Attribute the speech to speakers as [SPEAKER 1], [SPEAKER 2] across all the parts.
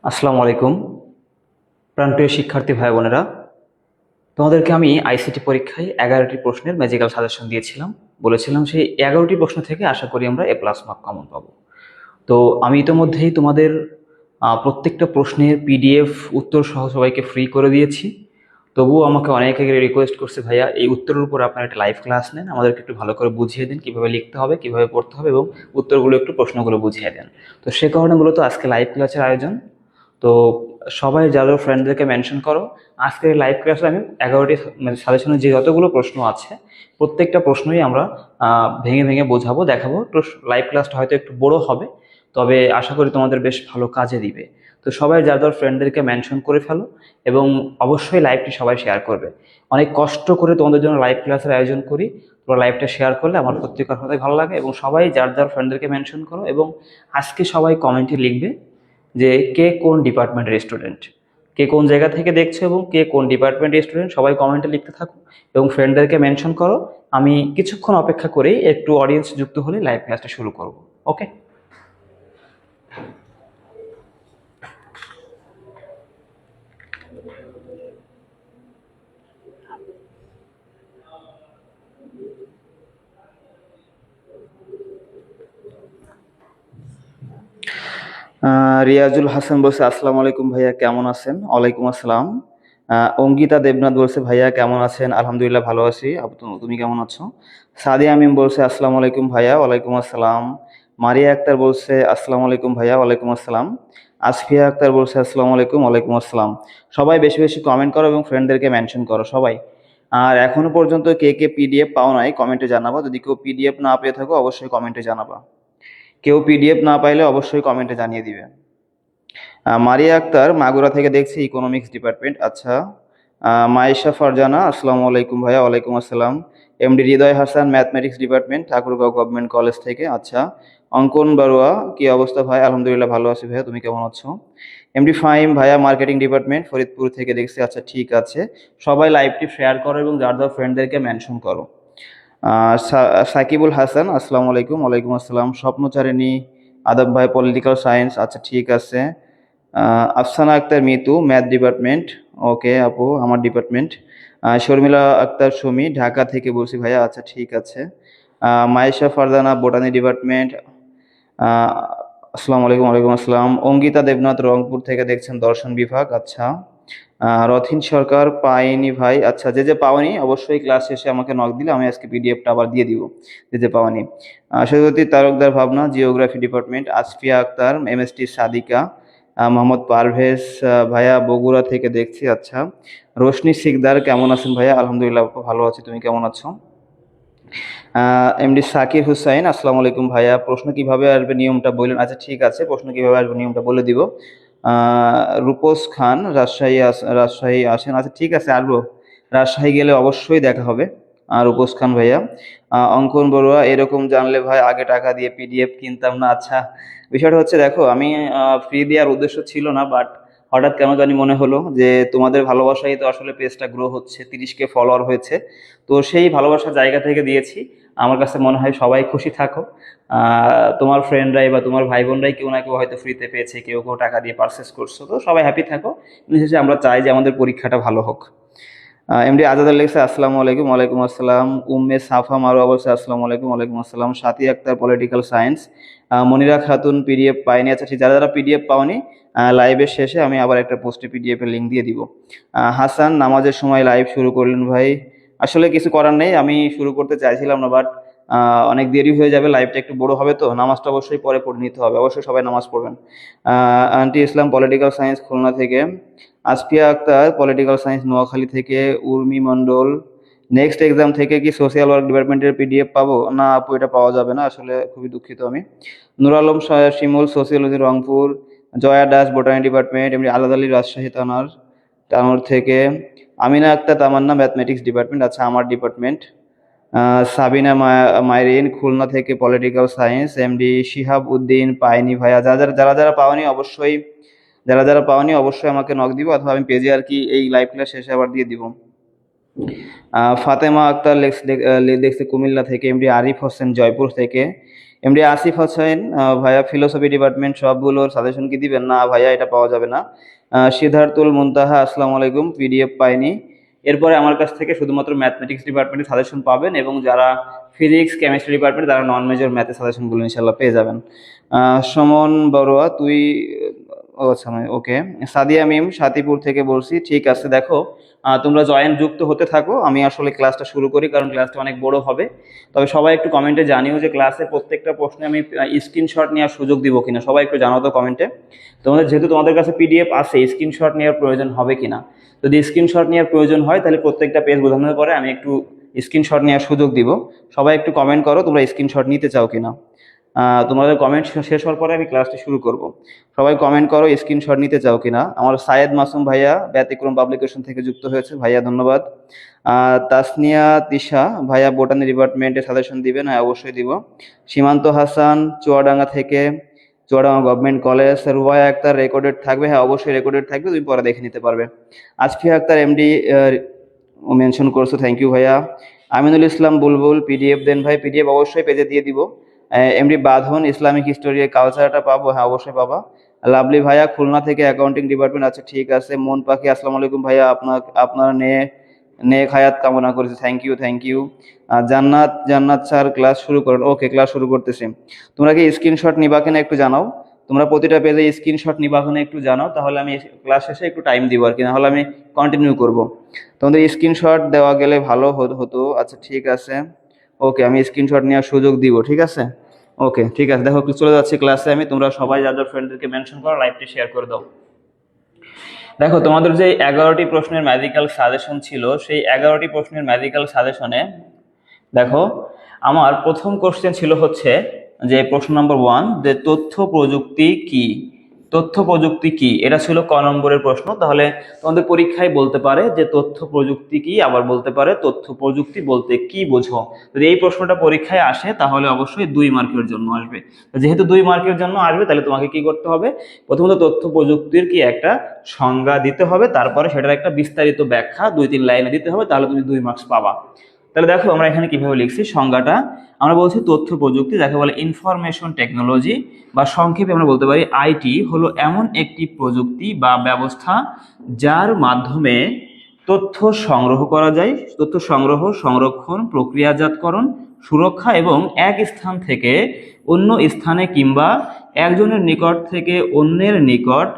[SPEAKER 1] আসসালামু আলাইকুম প্রাণপ্রিয় শিক্ষার্থী ভাই বোনেরা, তোমাদেরকে আমি আইসিটি পরীক্ষায় 11টি প্রশ্নের ম্যাজিক্যাল সাজেশন দিয়েছিলাম। বলেছিলাম সেই 11টি প্রশ্ন থেকে আশা করি আমরা এ প্লাস মার্ক কমন পাবো। তো আমি ইতোমধ্যেই তোমাদের প্রত্যেকটা প্রশ্নের পিডিএফ উত্তর সহ সবাইকে ফ্রি করে দিয়েছি। তবুও আমাকে অনেকে রিকোয়েস্ট করছে, ভাইয়া এই উত্তরের উপর আপনার একটা লাইভ ক্লাস নেন, আমাদেরকে একটু ভালো করে বুঝিয়ে দিন কীভাবে লিখতে হবে, কীভাবে পড়তে হবে এবং উত্তরগুলো একটু প্রশ্নগুলো বুঝিয়ে দেন। তো সে কারণে মূলত আজকে লাইভ ক্লাসের আয়োজন। তো সবাই যাদের ফ্রেন্ডদেরকে মেনশন করো। আজকের লাইভ ক্লাসে আমি 11টি মানে সাজেশনের যে যতগুলো প্রশ্ন আছে প্রত্যেকটা প্রশ্নই আমরা ভেঙে ভেঙে বোঝাবো, দেখাবো। তো লাইভ ক্লাসটা হয়তো একটু বড় হবে, তবে আশা করি তোমাদের বেশ ভালো কাজে দিবে। তো সবাই যাদের ফ্রেন্ডদেরকে মেনশন করে ফেলো এবং অবশ্যই লাইভটি সবাই শেয়ার করবে। অনেক কষ্ট করে তোমাদের জন্য লাইভ ক্লাসের আয়োজন করি, তোমরা লাইভটা শেয়ার করলে আমার প্রত্যেকের কথাই ভালো লাগে। এবং সবাই যার ফ্রেন্ডদেরকে মেনশন করো এবং আজকে সবাই কমেন্টে লিখবে যে কে কোন ডিপার্টমেন্টের স্টুডেন্ট, কে কোন জায়গা থেকে দেখছো এবং কে কোন ডিপার্টমেন্টের স্টুডেন্ট, সবাই কমেন্টে লিখতে থাকো এবং ফ্রেন্ডদেরকে মেনশন করো। আমি কিছুক্ষণ অপেক্ষা করেই একটু অডিয়েন্স যুক্ত হলে লাইভ ক্লাসটা শুরু করব। ওকে। রিয়াজুল হাসান বলছে আসসালামু আলাইকুম ভাইয়া, কেমন আছেন? ওয়ালাইকুম আসসালাম। অঙ্কিতা দেবনাথ বলছে ভাইয়া কেমন আছেন? আলহামদুলিল্লাহ ভালো আছি, তুমি কেমন আছো? সাদিয়া আমিন বলছে আসসালামু আলাইকুম ভাইয়া, ওয়ালাইকুম আসসালাম। মারিয়া আক্তার বলছে আসসালামু আলাইকুম ভাইয়া, ওয়ালাইকুম আসসালাম। আসফিয়া আক্তার বলছে আসসালামু আলাইকুম, ওয়ালাইকুম আসসালাম। সবাই বেশি বেশি কমেন্ট করো এবং ফ্রেন্ডদেরকে মেনশন করো সবাই। আর এখনো পর্যন্ত কে কে পিডিএফ পাও নাই কমেন্টে জানাবা। যদি কেউ পিডিএফ না পেয়ে থাকো অবশ্যই কমেন্টে জানাবা। কেউ পিডিএফ না পাইলে অবশ্যই কমেন্টে জানিয়ে দিবে। মারিয়া আক্তার মাগুরা থেকে দেখছি, ইকোনমিক্স ডিপার্টমেন্ট। আচ্ছা। মাইশা ফারজানা আসসালামু আলাইকুম ভাইয়া, ওয়ালাইকুম আসসালাম। MD Hridoy Hasan mathematics department, Thakurgaon government college থেকে। আচ্ছা। অঙ্কন বারুয়া, কি অবস্থা ভাই? আলহামদুলিল্লাহ ভালো আছি ভাইয়া, তুমি কেমন আছো? এমডি ফাহিম ভাইয়া মার্কেটিং ডিপার্টমেন্ট, ফরিদপুর থেকে দেখছি। আচ্ছা ঠিক আছে, সবাই লাইভটি শেয়ার করো এবং যার ফ্রেন্ডদেরকে মেনশন করো। সাকিবুল হাসান আসসালামু আলাইকুম, ওয়ালাইকুম আসসালাম। স্বপ্নচারিণী আদব ভাই পলিটিক্যাল সায়েন্স। আচ্ছা ঠিক আছে। Afsana Akter Mitu math department. Okay আপু, আমার ডিপার্টমেন্ট। শর্মিলা আক্তার সুমি ঢাকা থেকে বলছি ভাইয়া। আচ্ছা ঠিক আছে। Maisha Fardana botany department. আসসালামু আলাইকুম, ওয়ালাইকুম আসসালাম। অঙ্কিতা দেবনাথ রংপুর থেকে দেখছেন দর্শন বিভাগ। আচ্ছা। রথিন সরকার পাইনি ভাই। আচ্ছা, যে যে পাওনি অবশ্যই ক্লাস শেষে আমাকে নক দিলে আমি আজকে পিডিএফটা আবার দিয়ে দিব, যে যে পাওনি। সৈয়দী তারকদার ভাবনা geography department. Asfia Akter MST Sadika. Mohammad Parvez ভাইয়া বগুড়া থেকে দেখছি। আচ্ছা। রোশনি সিকদার কেমন আছেন ভাইয়া? আলহামদুলিল্লাহ ভালো আছি, তুমি কেমন আছো? এমডি সাকির হুসাইন আসসালামু আলাইকুম ভাইয়া, প্রশ্ন কিভাবে আসবে নিয়মটা বললেন। আচ্ছা ঠিক আছে, প্রশ্ন কিভাবে আসবে নিয়মটা বলে দিব। রূপস খান রাজশাহী আসেন। আচ্ছা ঠিক আছে, আসবো। রাজশাহী গেলে অবশ্যই দেখা হবে। রূপস খান ভাইয়া। অঙ্কন বড়ুয়া, এরকম জানলে ভাই আগে টাকা দিয়ে পিডিএফ কিনতাম না। আচ্ছা, বিষয়টা হচ্ছে দেখো, আমি ফ্রি দেওয়ার উদ্দেশ্য ছিল না, বাট হঠাৎ কেন জানি মনে হলো যে তোমাদের ভালোবাসাই তো আসলে পেজটা গ্রো হচ্ছে, 30K ফলোয়ার হয়েছে। তো সেই ভালোবাসার জায়গা থেকে দিয়েছি। আমার কাছে মনে হয় সবাই খুশি থাকো। তোমার ফ্রেন্ডরাই বা তোমার ভাই বোনরাই কেউ না কেউ হয়তো ফ্রিতে পেয়েছে, কেউ কেউ টাকা দিয়ে পারচেস করছো, তো সবাই হ্যাপি থাকো। বিশেষে আমরা চাই যে আমাদের পরীক্ষাটা ভালো হোক। এমডি আজাদ লেগেছে আসসালামু আলাইকুম, ওয়ালাইকুম আসসালাম। উম্মে সাফা মারু অবশ্যই আসসালামু আলাইকুম, ওয়ালাইকুম আসসালাম। Sathi Akhtar political science. Monira Khatun PDF পাইনি। আচ্ছা ঠিক, যারা যারা পিডিএফ পাওনি লাইভের শেষে আমি আবার একটা পোস্টে পিডিএফ এর লিঙ্ক দিয়ে দিব। হাসান, নামাজের সময় লাইভ শুরু করলেন ভাই। আসলে কিছু করার নেই, আমি শুরু করতে চাইছিলাম না, বাট অনেক দেরি হয়ে যাবে, লাইভটা একটু বড় হবে, তো নামাজটা অবশ্যই পরে পড়ে নিতে হবে, অবশ্যই সবাই নামাজ পড়বেন। আন্টি ইসলাম পলিটিক্যাল সায়েন্স খুলনা থেকে। আসফিয়া আক্তার পলিটিক্যাল সায়েন্স নোয়াখালী থেকে। উর্মি মণ্ডল, নেক্সট এক্সাম থেকে কি সোশ্যাল ওয়ার্ক ডিপার্টমেন্টের পিডিএফ পাবো? না আপু, এটা পাওয়া যাবে না, আসলে খুবই দুঃখিত আমি। Nur Alam Shimul sociology Rangpur. Joya Das botany department. এমনি আলাদা আলী রাজশাহী টানোর থেকে। Amina Akter Tamanna mathematics department. আচ্ছা, আমার ডিপার্টমেন্ট। সাবিনা মাইরিন খুলনা থেকে political science. MD Shihab Uddin পাইনি ভাইয়া। যারা যারা পাওনি অবশ্যই আমাকে নক দিব, অথবা আমি পেজে আর কি এই লাইভ ক্লাস শেষে আবার দিয়ে দিব। ফাতেমা আক্তার দেখছি কুমিল্লা থেকে। এমডি আরিফ হোসেন জয়পুর থেকে। এমডি আসিফ হোসেন, ভাইয়া ফিলোসফি ডিপার্টমেন্ট সবগুলোর সাজেশন কি দিবেন? না ভাইয়া, এটা পাওয়া যাবে না। সিদ্ধার্থুল মুনতাহা, আসসালামু আলাইকুম, পিডিএফ পাইনি। এরপরে আমার কাছ থেকে শুধুমাত্র ম্যাথমেটিক্স ডিপার্টমেন্টের সাজেশন পাবেন, এবং যারা ফিজিক্স কেমিস্ট্রি ডিপার্টমেন্ট তারা নন মেজর ম্যাথের সাজেশনগুলো ইনশাল্লাহ পেয়ে যাবেন। সুমন বড়ুয়া, তুই, ও আচ্ছা, ওকে। সাদিয়া মিম, সাতিপুর থেকে বলছি। ঠিক আছে, দেখো তোমরা যুক্ত হতে থাকো, আমি আসলে ক্লাসটা শুরু করি, কারণ ক্লাসটা অনেক বড় হবে। তবে সবাই একটু কমেন্টে জানিও যে ক্লাসে প্রত্যেকটা প্রশ্নে আমি স্ক্রিনশট নেওয়ার সুযোগ দিব কিনা, সবাই একটু জানাও তো কমেন্টে। যেহেতু তোমাদের কাছে পিডিএফ আছে, স্ক্রিনশট নেওয়ার প্রয়োজন হবে কিনা। যদি স্ক্রিনশট নেওয়ার প্রয়োজন হয় তাহলে প্রত্যেকটা পেজ বোঝানোর পরে আমি একটু স্ক্রিনশট নেওয়ার সুযোগ দিব। সবাই একটু কমেন্ট করো তোমরা স্ক্রিনশট নিতে চাও কিনা। তোমাদের কমেন্ট শেষ হওয়ার পরে আমি ক্লাসটি শুরু করব। সবাই কমেন্ট করো স্ক্রিনশট নিতে চাও কিনা। আমার সায়েদ মাসুম ভাইয়া ব্যতিক্রম পাবলিকেশন থেকে যুক্ত হয়েছে, ভাইয়া ধন্যবাদ। তাসনিয়া তিশা ভাইয়া বোটানি ডিপার্টমেন্টে সাজেশন দিবেন? হ্যাঁ, অবশ্যই দিব। সীমান্ত হাসান চুয়াডাঙ্গা থেকে, Chuadanga government college. Rubaya Akter, recorded থাকবে? হ্যাঁ, অবশ্যই রেকর্ডেড থাকবে, তুমি পরে দেখে নিতে পারবে। আসফিয়া আক্তার এমডি মেনশন করছো, থ্যাংক ইউ ভাইয়া। আমিনুল ইসলাম বুলবুল, পিডিএফ দেন ভাই। পিডিএফ অবশ্যই পেজে দিয়ে দিব। এমডি বাঁধন, ইসলামিক হিস্টোরি কালচারটা পাবো? হ্যাঁ, অবশ্যই পাবা। লাভলি ভাইয়া খুলনা থেকে অ্যাকাউন্টিং ডিপার্টমেন্ট, আচ্ছা ঠিক আছে। মন পাখি, আসসালামু আলাইকুম ভাইয়া, আপনার নেক হায়াত কামনা করেছি, থ্যাংক ইউ থ্যাংক ইউ। জান্নাত স্যার, ক্লাস শুরু করেন? ওকে, ক্লাস শুরু করতেছি। তোমরা কি স্ক্রিনশট নিবা কিনা একটু জানাও। তোমরা প্রতিটা পেজে স্ক্রিনশট নিবা কিনা একটু জানাও, তাহলে আমি ক্লাস শেষে একটু টাইম দিব আর কি, নাহলে আমি কন্টিনিউ করব। তোমাদের স্ক্রিনশট দেওয়া গেলে ভালো হতো। আচ্ছা ঠিক আছে, ওকে, আমি স্ক্রিনশট নেওয়ার সুযোগ দিব, ঠিক আছে। ওকে ঠিক আছে, দেখো চলে যাচ্ছি ক্লাসে আমি। তোমরা সবাই যাদের ফ্রেন্ডদেরকে মেনশন করো, লাইভটি শেয়ার করে দাও। দেখো তোমাদের যে 11টি প্রশ্নের ম্যাজিক্যাল সাজেশন ছিল, সেই 11টি প্রশ্নের ম্যাজিক্যাল সাজেশনে দেখো আমার প্রথম কোশ্চেন ছিল হচ্ছে যে প্রশ্ন নম্বর 1, যে তথ্য প্রযুক্তি কি? তথ্য প্রযুক্তি কি, এটা ছিল ক নম্বরের প্রশ্ন। তাহলে তোমাদের পরীক্ষায় বলতে পারে যে তথ্য প্রযুক্তি কি, আবার বলতে পারে তথ্য প্রযুক্তি বলতে কি বোঝো। যদি এই প্রশ্নটা পরীক্ষায় আসে তাহলে অবশ্যই 2 মার্কের জন্য আসবে। যেহেতু 2 মার্কের জন্য আসবে, তাহলে তোমাকে কি করতে হবে? প্রথমত তথ্য প্রযুক্তির কি একটা সংজ্ঞা দিতে হবে, তারপরে সেটার একটা বিস্তারিত ব্যাখ্যা 2-3 লাইনে দিতে হবে, তাহলে তুমি 2 মার্কস পাবা। তাহলে দেখো আমরা এখানে কিভাবে লিখছি সংজ্ঞাটা। আমরা বলছি তথ্য প্রযুক্তি যাকে বলে ইনফরমেশন টেকনোলজি, বা সংক্ষেপে আমরা বলতে পারি আইটি হলো এমন একটি প্রযুক্তি বা ব্যবস্থা যার মাধ্যমে তথ্য সংগ্রহ করা যায়, তথ্য সংগ্রহ, সংরক্ষণ, প্রক্রিয়াজাতকরণ, সুরক্ষা এবং এক স্থান থেকে অন্য স্থানে কিংবা একজনের নিকট থেকে অন্যের নিকট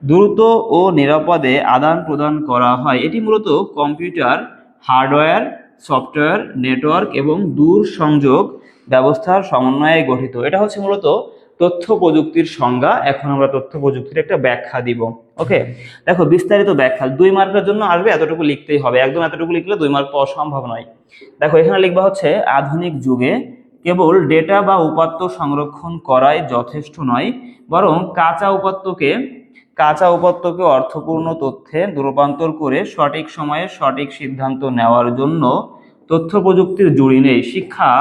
[SPEAKER 1] দ্রুত ও নিরাপদে আদান প্রদান করা হয়। এটি মূলত কম্পিউটার, হার্ডওয়্যার, সফটওয়্যার, নেটওয়ার্ক এবং দূর সংযোগ ব্যবস্থার সমন্বয়ে গঠিত। এটা হচ্ছে মূলত তথ্য প্রযুক্তির সংজ্ঞা। এখন আমরা তথ্য প্রযুক্তির একটা ব্যাখ্যা দিব। ওকে, দেখো বিস্তারিত ব্যাখ্যা 2 মার্কের জন্য আসবে, এতটুকু লিখতেই হবে, একদম এতটুকু লিখলে 2 মার্ক পাওয়া সম্ভব নয়। দেখো এখানে লিখবা হচ্ছে আধুনিক যুগে কেবল ডেটা বা উপাত্ত সংরক্ষণ করাই যথেষ্ট নয়, বরং কাঁচা উপাত্তকে অর্থপূর্ণ তথ্যে রূপান্তর করে সঠিক সময়ে সঠিক সিদ্ধান্ত নেওয়ার জন্য তথ্য প্রযুক্তির জুড়ি নেই। শিক্ষা,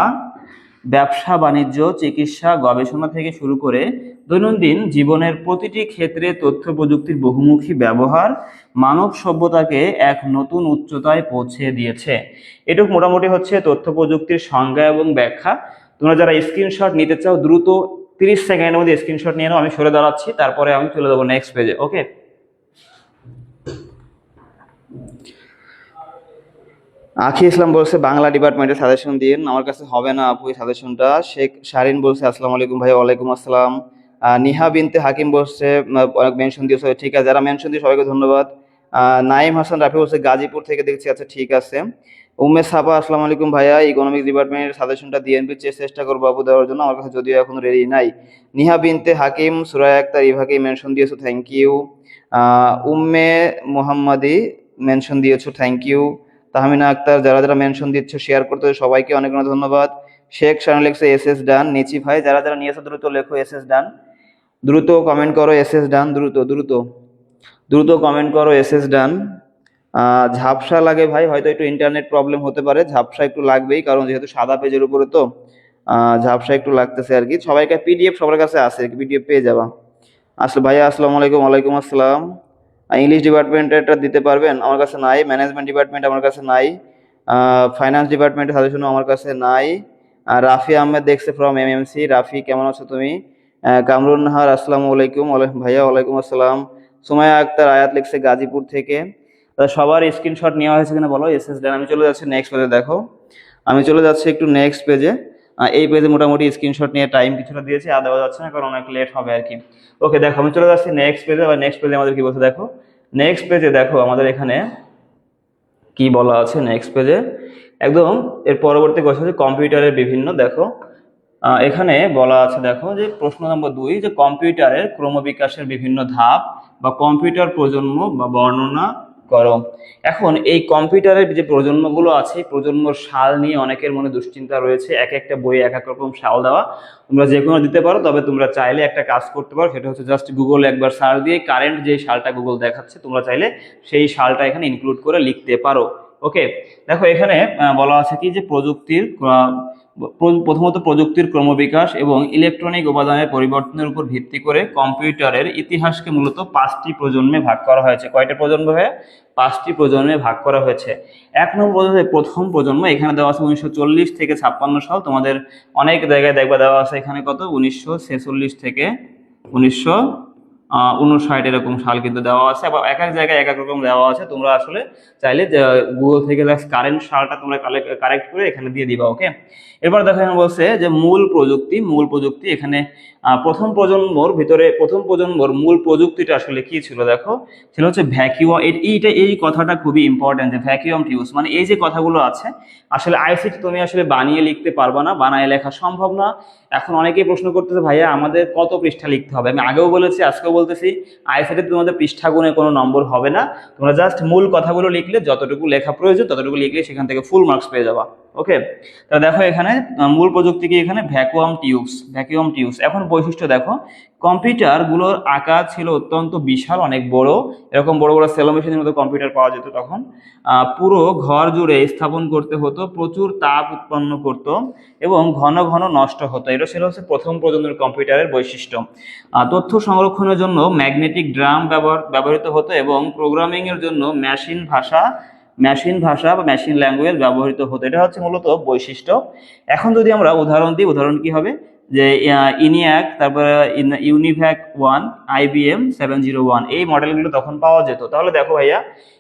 [SPEAKER 1] ব্যবসা বাণিজ্য, চিকিৎসা, গবেষণা থেকে শুরু করে দৈনন্দিন জীবনের প্রতিটি ক্ষেত্রে তথ্য প্রযুক্তির বহুমুখী ব্যবহার মানব সভ্যতাকে এক নতুন উচ্চতায় পৌঁছে দিয়েছে। এটুকু মোটামুটি হচ্ছে তথ্য প্রযুক্তির সংজ্ঞা এবং ব্যাখ্যা। তোমরা যারা স্ক্রিনশট নিতে চাও দ্রুত 30 সেকেন্ডের মধ্যে স্ক্রিনশট নিয়ে নাও, আমি সরে দাঁড়াচ্ছি, তারপরে আমি চলে যাবো নেক্সট পেজে। ওকে, আখি ইসলাম বলছে বাংলা ডিপার্টমেন্টে সাজেশন দিন, আমার কাছে হবে না আপু এই সাজেশনটা। শেখ শারিন বলছে আসসালামু আলাইকুম ভাই। ওয়ালাইকুম আসসালাম। নিহা বিনতে হাকিম বলছে অনেক মেনশন দিয়েছে, ঠিক আছে, যারা মেনশন দিয়ে সবাইকে ধন্যবাদ। নাইম হাসান রাফি বলছে গাজীপুর থেকে দেখছি, আচ্ছা ঠিক আছে। উম্মে সাবা, আসসালামু আলাইকুম ভাইয়া, ইকোনমিক্স ডিপার্টমেন্টের সাজেশনটা ডিএনপি চেষ্টা করবো আপু দেওয়ার জন্য, আমার কাছে যদিও এখন রেডি নাই। নিহা বিনতে হাকিম, সুরায়া আক্তার, ইভাকে মেনশন দিয়েছো, থ্যাংক ইউ। উম্মে মোহাম্মদি মেনশন দিয়েছো, থ্যাংক ইউ। তাহমিনা আক্তার, যারা যারা মেনশন দিচ্ছ শেয়ার করতে সবাইকে অনেক অনেক ধন্যবাদ। শেখ শান লেখছে এস ডান। নিচি ভাই, যারা যারা নিয়েছো দ্রুত লেখো এস ডান, দ্রুত কমেন্ট করো এস ডান, দ্রুত দ্রুত দ্রুত কমেন্ট করো এস ডান। ঝাপসা লাগে ভাই, হয়তো একটু ইন্টারনেট প্রবলেম হতে পারে, ঝাপসা একটু লাগবেই, কারণ যেহেতু সাদা পেজের উপরে তো ঝাপসা একটু লাগতেছে আর কি। সবাইকে পিডিএফ সবার কাছে আছে, পিডিএফ পেয়ে যাবা। আসলে ভাইয়া আসসালামু আলাইকুম। ওয়ালাইকুম আসসালাম। ইংলিশ ডিপার্টমেন্টেরটা দিতে পারবেন? আমার কাছে নাই। ম্যানেজমেন্ট ডিপার্টমেন্ট আমার কাছে নাই। ফাইন্যান্স ডিপার্টমেন্টের সাজেশনও আমার কাছে নাই। রাফি আহমেদ দেখছে ফ্রম এমএমসি। রাফি কেমন আছো তুমি? কামরুন নাহার আসসালামু আলাইকুম। ভাইয়া ওয়ালাইকুম আসসালাম। সুমাইয়া আক্তার আয়াত লিখছে গাজীপুর থেকে। সবার স্ক্রিনশট নেওয়া হয়েছে কিনা বলো, এসএস দেন। আমি চলে যাচ্ছি নেক্সট পেজে। দেখো আমি চলে যাচ্ছি একটু নেক্সট পেজে। এই পেজে মোটামুটি স্ক্রিনশট নিয়ে টাইম কিছুটা দিয়েছি, আর দেওয়া যাচ্ছে না কারণ অনেক লেট হবে আর কি। ওকে দেখো আমি চলে যাচ্ছি নেক্সট পেজে। আর নেক্সট পেজে আমাদের কি বলছে দেখো, নেক্সট পেজে দেখো আমাদের এখানে কি বলা আছে নেক্সট পেজে। একদম এর পরবর্তী কোশ্চেন হচ্ছে কম্পিউটারের বিভিন্ন। দেখো এখানে বলা আছে দেখো যে প্রশ্ন নম্বর 2 যে কম্পিউটারের ক্রমবিকাশের বিভিন্ন ধাপ বা কম্পিউটার প্রজন্ম বা বর্ণনা করো। এখন এই কম্পিউটারের যে প্রজন্মগুলো আছে, প্রজন্মর সাল নিয়ে অনেকের মনে দুশ্চিন্তা রয়েছে। এক একটা বইয়ে এক এক রকম সাল দেওয়া, তোমরা যে কোনো দিতে পারো, তবে তোমরা চাইলে একটা কাজ করতে পারো, সেটা হচ্ছে জাস্ট গুগলে একবার সার্চ দিয়ে কারেন্ট যে সালটা গুগল দেখাচ্ছে তোমরা চাইলে সেই সালটা এখানে ইনক্লুড করে লিখতে পারো। ওকে দেখো এখানে বলা আছে কি যে প্রযুক্তির প্রথমত প্রযুক্তির ক্রমবিকাশ এবং ইলেকট্রনিক উপাদানের পরিবর্তনের উপর ভিত্তি করে কম্পিউটারের ইতিহাসকে মূলত 5টি প্রজন্মে ভাগ করা হয়েছে। কয়টা প্রজন্ম হয়ে? 5টি প্রজন্মে ভাগ করা হয়েছে। 1 নম্বর প্রথম প্রজন্ম, এখানে দেওয়া আছে 1940 থেকে 56 সাল। তোমাদের অনেক জায়গায় দেখবা দেওয়া আছে এখানে কত 1946 থেকে 1959 এরকম সাল কিন্তু দেওয়া আছে। আবার এক এক জায়গায় এক এক রকম দেওয়া আছে। তোমরা আসলে চাইলে গুগল থেকে কারেন্ট সালটা তোমরা কারেক্ট করে এখানে দিয়ে দিবা। ওকে এরপর দেখো এখানে বলছে যে মূল প্রযুক্তি এখানে প্রথম প্রজন্মর মূল প্রযুক্তিটা আসলে কি ছিল দেখো, সেটা হচ্ছে ভ্যাকিউম। এই কথাটা খুবই ইম্পর্টেন্ট যে ভ্যাকিউম টিউবস, মানে এই যে কথাগুলো আছে আসলে আইসিটি তুমি আসলে বানিয়ে লিখতে পারবা না, বানায় লেখা সম্ভব না। এখন অনেকেই প্রশ্ন করতেছে ভাইয়া আমাদের কত পৃষ্ঠা লিখতে হবে। আমি আগেও বলেছি আজকেও বলতেছি, আইসিটি তোমাদের পৃষ্ঠা গুণে কোনো নম্বর হবে না। তোমরা জাস্ট মূল কথাগুলো লিখলে, যতটুকু লেখা প্রয়োজন ততটুকু লিখলে সেখান থেকে ফুল মার্কস পেয়ে যাবা। ওকে তাহলে দেখো এখানে মূল প্রযুক্তি কি, এখানে ভ্যাকুয়াম টিউবস। এখন বৈশিষ্ট্য দেখো, কম্পিউটারগুলোর আকার ছিল অত্যন্ত বিশাল, অনেক বড়। এরকম বড় বড় সেলো মেশিনের মতো কম্পিউটার পাওয়া যেত তখন। পুরো ঘর জুড়ে স্থাপন করতে হতো, প্রচুর তাপ উৎপন্ন করত এবং ঘন ঘন নষ্ট হতো। এটা ছিল হচ্ছে প্রথম প্রজন্মের কম্পিউটারের বৈশিষ্ট্য। তথ্য সংরক্ষণের জন্য ম্যাগনেটিক ড্রাম ব্যবহৃত হতো এবং প্রোগ্রামিং এর জন্য মেশিন ভাষা বা মেশিন ল্যাঙ্গুয়েজ ব্যবহৃত হতো। এটা হচ্ছে মূলত বৈশিষ্ট্য। এখন যদি আমরা উদাহরণ দিই, উদাহরণ কি হবে যে ইনিয়াক, তারপরে ইউনিভ্যাক 1, IBM 701 এই মডেলগুলো তখন পাওয়া যেত। তাহলে দেখো ভাইয়া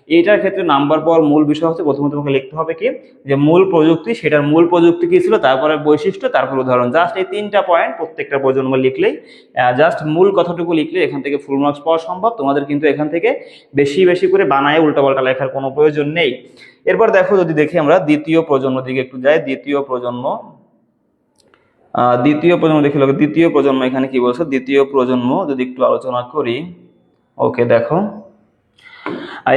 [SPEAKER 1] এইটার ক্ষেত্রে নাম্বার পাওয়ার মূল বিষয় হচ্ছে প্রথমে তোমাকে লিখতে হবে কি যে মূল প্রযুক্তি, সেটার মূল প্রযুক্তি কি ছিল, তারপরে বৈশিষ্ট্য, তারপর উদাহরণ। জাস্ট এই 3টা পয়েন্ট প্রত্যেকটা প্রজন্ম লিখলেই, জাস্ট মূল কথাটুকু লিখলে এখান থেকে ফুল মার্কস পাওয়া সম্ভব। তোমাদের কিন্তু এখান থেকে বেশি বেশি করে বানায় উল্টাপাল্টা লেখার কোনো প্রয়োজন নেই। এরপর দেখো যদি দেখি আমরা দ্বিতীয় প্রজন্ম দিকে একটু যাই। দ্বিতীয় প্রজন্ম দেখি, দ্বিতীয় প্রজন্ম এখানে কি বলছে, দ্বিতীয় প্রজন্ম যদি একটু আলোচনা করি। ওকে দেখো